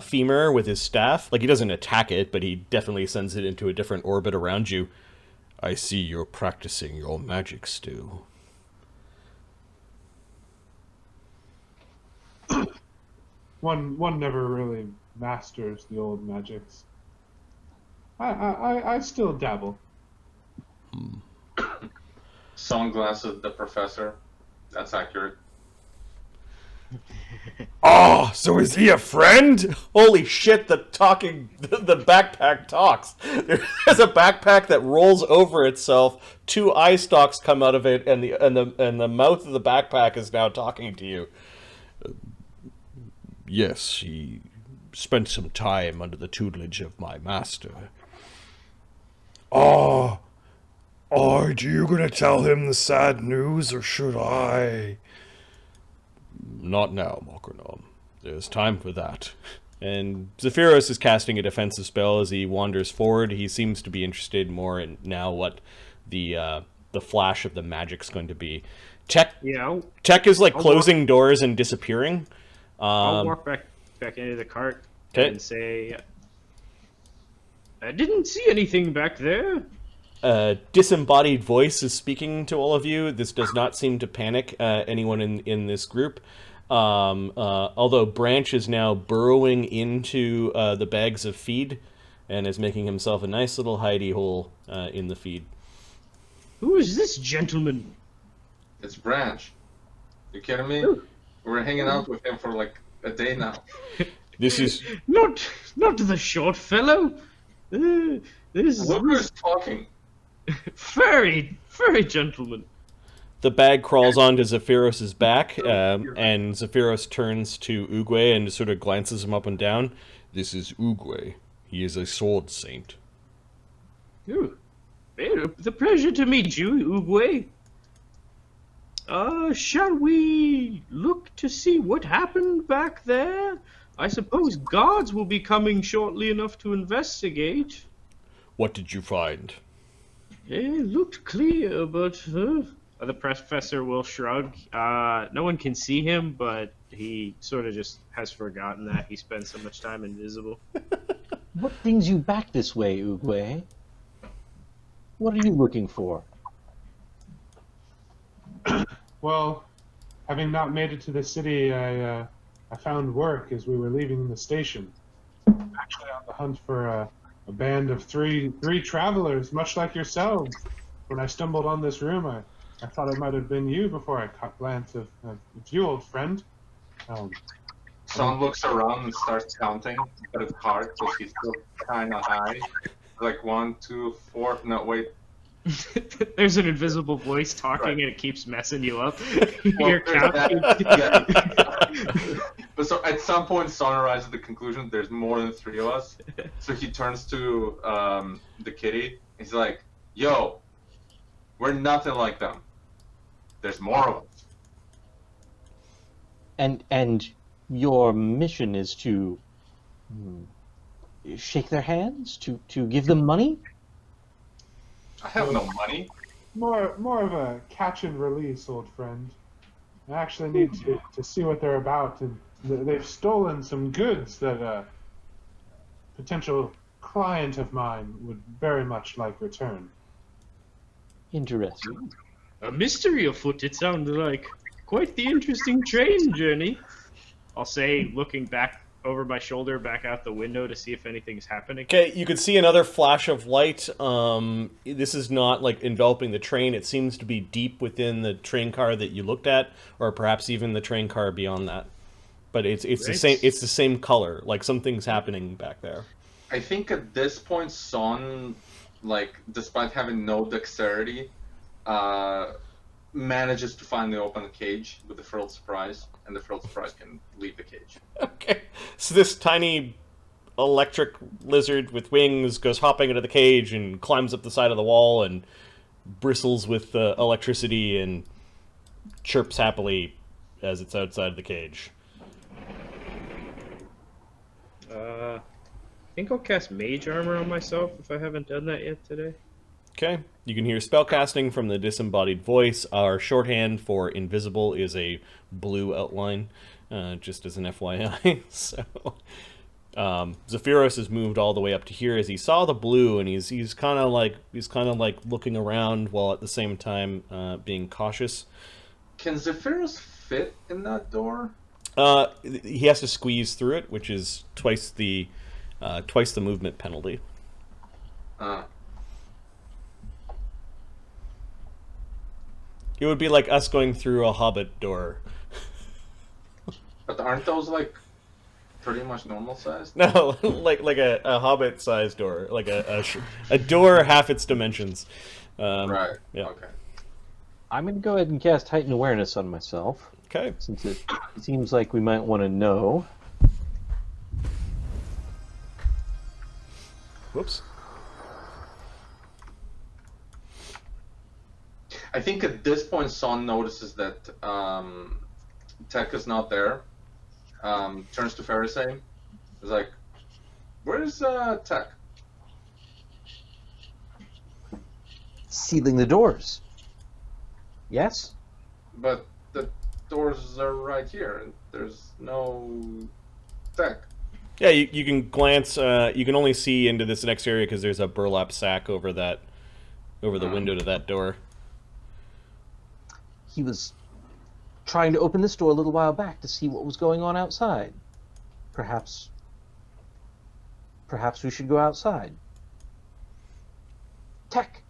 femur with his staff. Like, he doesn't attack it, but he definitely sends it into a different orbit around you. I see you're practicing your magic still. One never really masters the old magics. I still dabble. Sunglasses, the professor. That's accurate. Oh, so is he a friend? Holy shit, the backpack talks. There's a backpack that rolls over itself, 2 eye stalks come out of it, and the mouth of the backpack is now talking to you. Yes, he spent some time under the tutelage of my master. Oh, are you gonna tell him the sad news, or should I? Not now, Mokronom. There's time for that. And Zephyros is casting a defensive spell as he wanders forward. He seems to be interested more in now what the flash of the magic's going to be. Tech is like closing doors and disappearing. I'll walk back into the cart and say, I didn't see anything back there. A disembodied voice is speaking to all of you. This does not seem to panic anyone in this group. Although Branch is now burrowing into the bags of feed and is making himself a nice little hidey hole in the feed. Who is this gentleman? It's Branch. You kidding me? We're hanging out with him for like a day now. This is not the short fellow. This Look who's talking. Furry gentleman. The bag crawls onto Zephyros' back, and Zephyros turns to Oogway and sort of glances him up and down. This is Oogway. He is a sword saint. The pleasure to meet you, Oogway. Shall we look to see what happened back there? I suppose guards will be coming shortly enough to investigate. What did you find? It looked clear, but... The professor will shrug. No one can see him, but he sort of just has forgotten that he spent so much time invisible. What brings you back this way, Oogway? What are you looking for? Well, having not made it to the city, I found work as we were leaving the station. I'm actually on the hunt for a band of three travelers, much like yourselves. When I stumbled on this room, I thought it might have been you before I caught glance of you, old friend. Son looks around and starts counting, but it's hard because he's still kind of high. Like 1, 2, 4. No, wait. There's an invisible voice talking, and it keeps messing you up. Well, You're counting. But so at some point, Son arrives at the conclusion there's more than 3 of us. So he turns to the kitty He's like, yo, we're nothing like them. There's more of us. And your mission is to shake their hands, to give them money? I have no money. More of a catch and release, old friend. I actually need to see what they're about, and they've stolen some goods that a potential client of mine would very much like returned. Interesting. A mystery afoot, it sounded like. Quite the interesting train journey. I'll say, looking back over my shoulder, back out the window to see if anything's happening. Okay, you could see another flash of light. This is not like enveloping the train. It seems to be deep within the train car that you looked at, or perhaps even the train car beyond that. But it's the same. It's the same color. Like something's happening back there. I think at this point, Son, like, despite having no dexterity, manages to finally open the cage with the frilled surprise, and the frilled surprise can leave the cage. Okay, so this tiny electric lizard with wings goes hopping into the cage and climbs up the side of the wall and bristles with electricity and chirps happily as it's outside the cage. I think I'll cast Mage Armor on myself if I haven't done that yet today. Okay, you can hear spellcasting from the disembodied voice. Our shorthand for invisible is a blue outline, just as an FYI. So, Zephyros has moved all the way up to here as he saw the blue, and he's kind of like looking around while at the same time being cautious. Can Zephyros fit in that door? He has to squeeze through it, which is twice the movement penalty. It would be like us going through a Hobbit door. But aren't those like pretty much normal sized? No, like a Hobbit sized door, like a door half its dimensions. Right. Yeah. Okay. I'm going to go ahead and cast Heightened Awareness on myself, Okay. since it seems like we might want to know. Whoops. I think at this point, Son notices that Tech is not there. Turns to Pharisee. Is like, "Where's Tech?" Sealing the doors. Yes? But the doors are right here, and there's no Tech. Yeah, you can glance. You can only see into this next area because there's a burlap sack over the window to that door. He was trying to open this door a little while back to see what was going on outside. Perhaps we should go outside. Tech!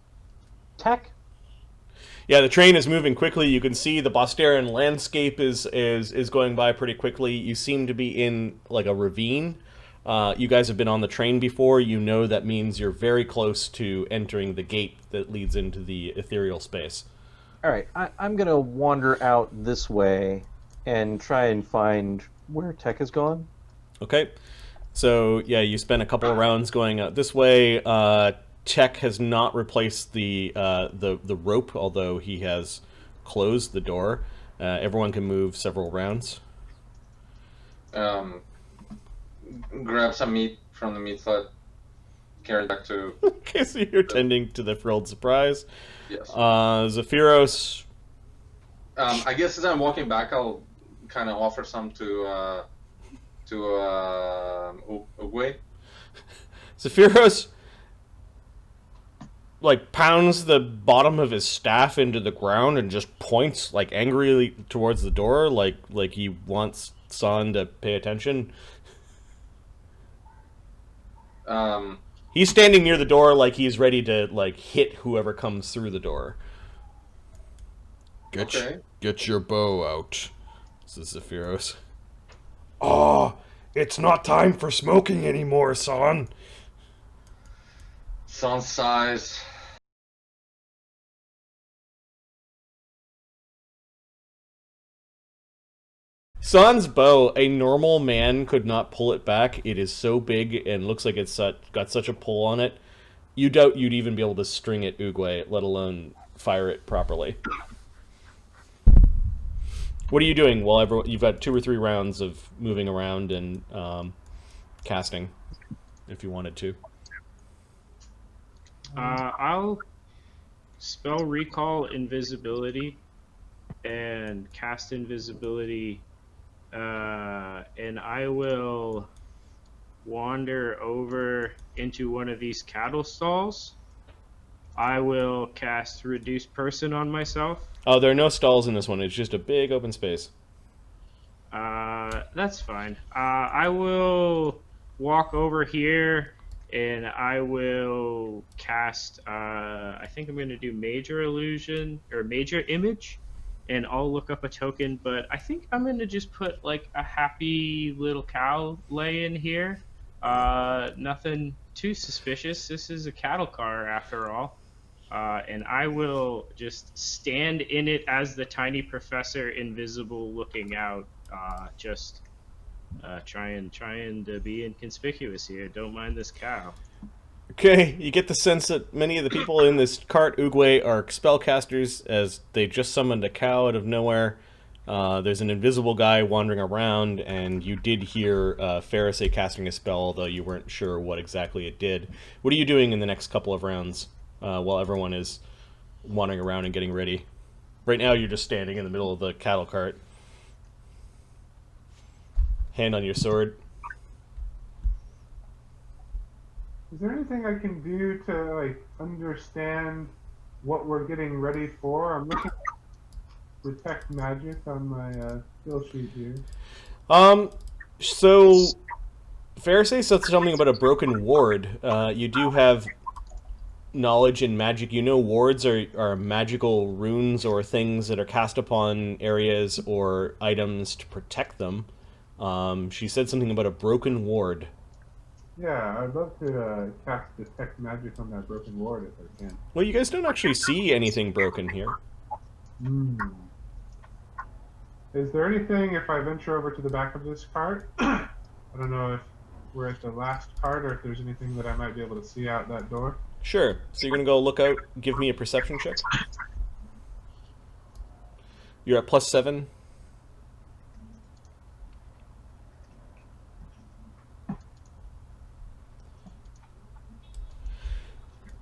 Yeah, the train is moving quickly. You can see the Bosterian landscape is going by pretty quickly. You seem to be in like a ravine. You guys have been on the train before. You know that means you're very close to entering the gate that leads into the ethereal space. All right, I'm going to wander out this way and try and find where Tech has gone. Okay. So, yeah, you spent a couple of rounds going out this way. Tech has not replaced the rope, although he has closed the door. Everyone can move several rounds. Grab some meat from the meat sled, carry it back to... Okay, so you're tending to the frilled surprise. Yes. Zephyros... I guess as I'm walking back, I'll kind of offer some to Oogway. Zephyros like pounds the bottom of his staff into the ground and just points like angrily towards the door, like he wants San to pay attention. He's standing near the door like he's ready to like hit whoever comes through the door. Get your bow out. This is Zephyros. Oh, it's not time for smoking anymore, son. Son size. San's bow, a normal man could not pull it back. It is so big and looks like it's got such a pull on it. you doubt you'd even be able to string it Oogway, let alone fire it properly. What are you doing while you've got 2 or 3 rounds of moving around and casting, if you wanted to? I'll spell recall invisibility and cast invisibility, and I will wander over into one of these cattle stalls. I will cast reduce person on myself. Oh, there are no stalls in this one. It's just a big open space. That's fine. I will walk over here and I will cast, I think I'm going to do major illusion or major image, and I'll look up a token, but I think I'm going to just put like a happy little cow lay in here. Nothing too suspicious. This is a cattle car after all. And I will just stand in it as the tiny professor, invisible, looking out. Trying to be inconspicuous here. Don't mind this cow. Okay, you get the sense that many of the people in this cart Oogway are spellcasters, as they just summoned a cow out of nowhere. There's an invisible guy wandering around, and you did hear Pharisee casting a spell, although you weren't sure what exactly it did. What are you doing in the next couple of rounds while everyone is wandering around and getting ready? Right now you're just standing in the middle of the cattle cart. Hand on your sword. Is there anything I can do to like understand what we're getting ready for? I'm looking at detect magic on my skill sheet here. So Pharisee said something about a broken ward. You do have knowledge in magic. You know wards are magical runes or things that are cast upon areas or items to protect them. She said something about a broken ward. Yeah, I'd love to cast detect magic on that broken ward if I can. Well, you guys don't actually see anything broken here. Is there anything, if I venture over to the back of this cart, I don't know if we're at the last cart or if there's anything that I might be able to see out that door? Sure. So you're going to go look out, give me a perception check. You're at +7.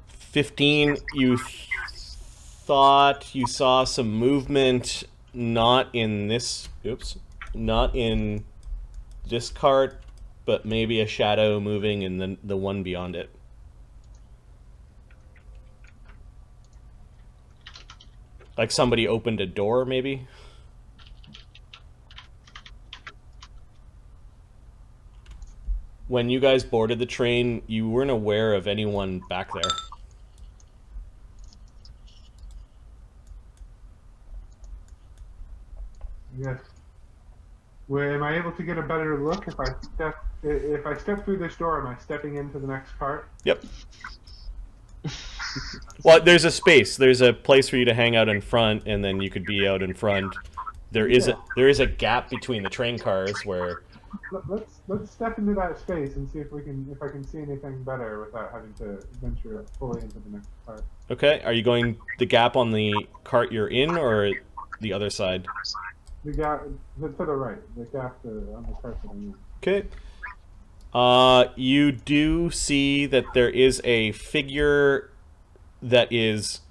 15, you thought you saw some movement, not in this cart, but maybe a shadow moving in the one beyond it. Like somebody opened a door, maybe? When you guys boarded the train, you weren't aware of anyone back there. Yes. Well, am I able to get a better look if I step through this door? Am I stepping into the next cart? Yep. Well, there's a space. There's a place for you to hang out in front, and then you could be out in front. There is a gap between the train cars where. Let's step into that space and see if I can see anything better without having to venture fully into the next cart. Okay. Are you going the gap on the cart you're in, or the other side? The gap to the right. The gap on the cart that I'm in. Okay. You do see that there is a figure that is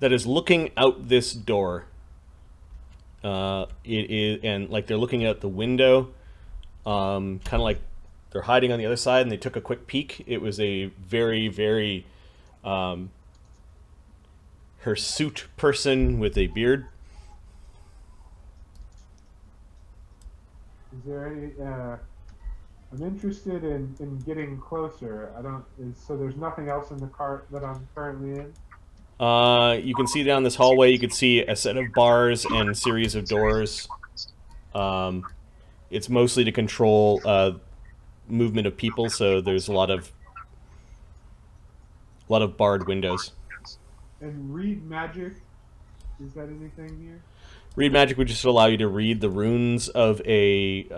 looking out this door. It is, and like they're looking out the window, kind of like they're hiding on the other side, and they took a quick peek. It was a very, very hirsute person with a beard. Is there any? I'm interested in getting closer. So there's nothing else in the cart that I'm currently in? You can see down this hallway, you can see a set of bars and a series of doors. It's mostly to control movement of people, so there's a lot of barred windows. And read magic, is that anything here? Read magic would just allow you to read the runes of a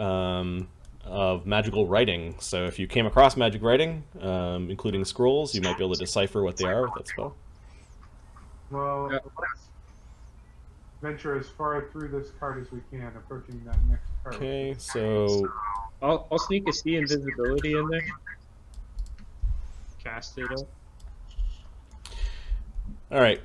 of magical writing. So if you came across magic writing, including scrolls, you might be able to decipher what they are with that spell. Well, Yeah. let's venture as far through this card as we can, approaching that next card. Okay, so I'll sneak a see invisibility in there. Cast it up. all right.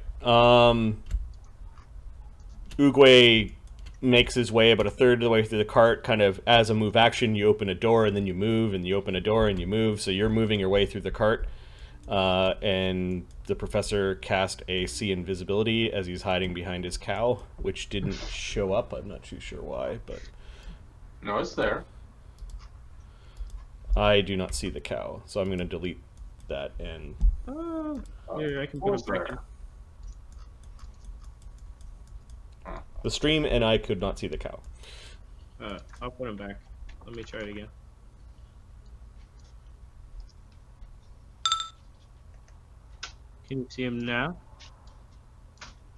Oogway makes his way about a third of the way through the cart. Kind of as a move action, you open a door and then you move, and you open a door and you move. So you're moving your way through the cart. And the professor cast a see invisibility as he's hiding behind his cow, which didn't show up. I'm not too sure why, but No, it's there. I do not see the cow. So I'm going to delete that and Oh, yeah, I can What put was it back there? in. the stream, and I could not see the cow. I'll put him back. Let me try it again. Can you see him now?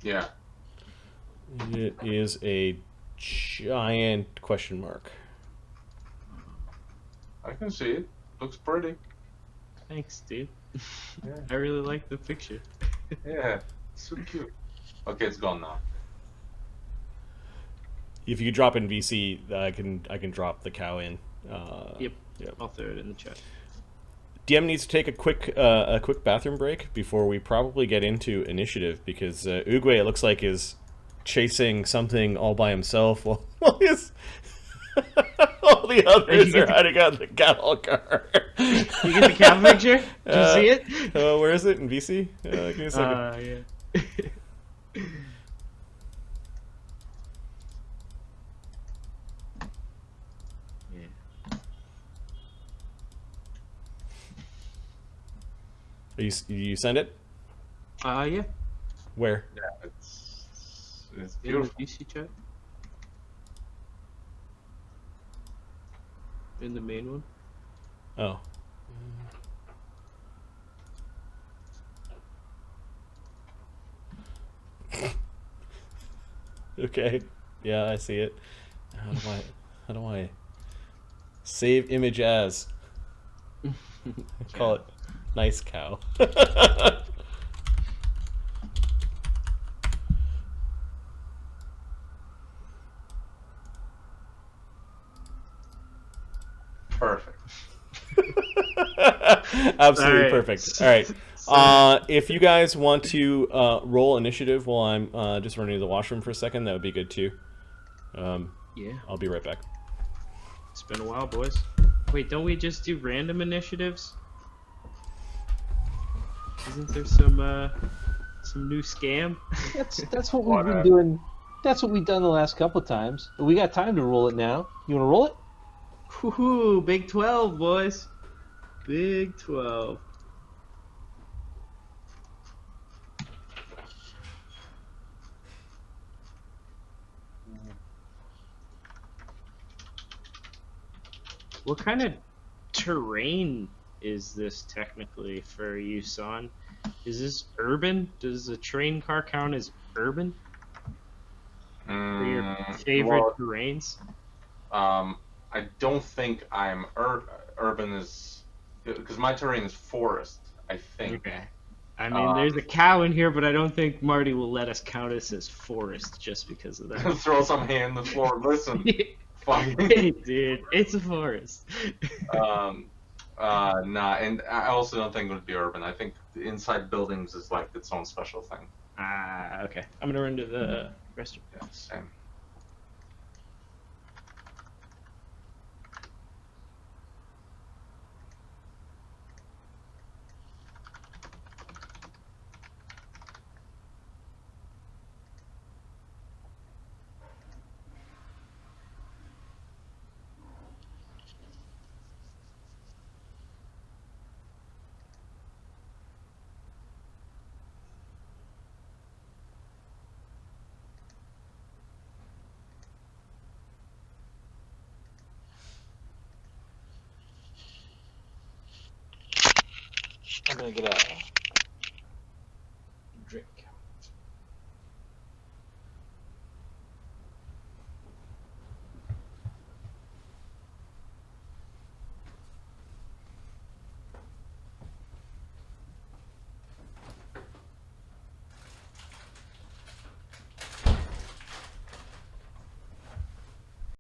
Yeah. It is a giant question mark. I can see it. Looks pretty. Thanks, dude. Yeah. I really like the picture. Yeah. So cute. Okay, it's gone now. If you drop in VC, I can drop the cow in. Yep. Yep. I'll throw it in the chat. DM needs to take a quick bathroom break before we probably get into initiative, because Oogway, it looks like, is chasing something all by himself while his all the others are hiding out in the cattle car. You get the cow picture? Did you see it? Where is it in VC? Give me a second. Yeah. You send it? Yeah. Where? Yeah, it's In the beautiful. VC chat. In the main one. Oh. Okay. Yeah, I see it. How do I save image as? Call it nice cow. Perfect. Absolutely Alright. perfect. All right. If you guys want to roll initiative while I'm just running to the washroom for a second, that would be good too. Yeah. I'll be right back. It's been a while, boys. Wait, don't we just do random initiatives? Isn't there some new scam? That's what we've been doing. That's what we've done the last couple of times. We got time to roll it now. You want to roll it? Woohoo! Big 12, boys. Big 12. What kind of terrain is this technically for you, son? Is this urban? Does the train car count as urban? For your favorite Well, terrains? I don't think I'm urban is because my terrain is forest. I think. Okay. I mean, there's a cow in here, but I don't think Marty will let us count us as forest just because of that. Throw some hay in the floor. Listen, fuck. Hey, dude, it's a forest. Nah, and I also don't think it would be urban. I think inside buildings is like its own special thing. Okay. I'm gonna run to the restroom. Yeah, same. I'm gonna get a